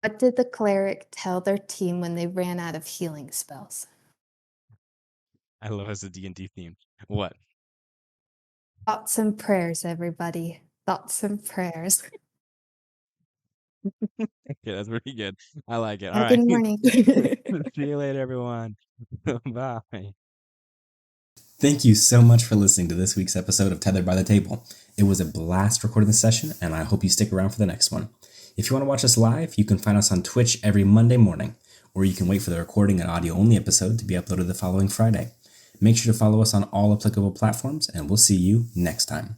What did the cleric tell their team when they ran out of healing spells? I love as a D&D theme. What? Thoughts and prayers, everybody. Thoughts and prayers. Okay, that's pretty good. I like it. All Have a right. good morning. See you later, everyone. Bye. Thank you so much for listening to this week's episode of Tethered by the Table. It was a blast recording this session, and I hope you stick around for the next one. If you want to watch us live, you can find us on Twitch every Monday morning, or you can wait for the recording and audio-only episode to be uploaded the following Friday. Make sure to follow us on all applicable platforms, and we'll see you next time.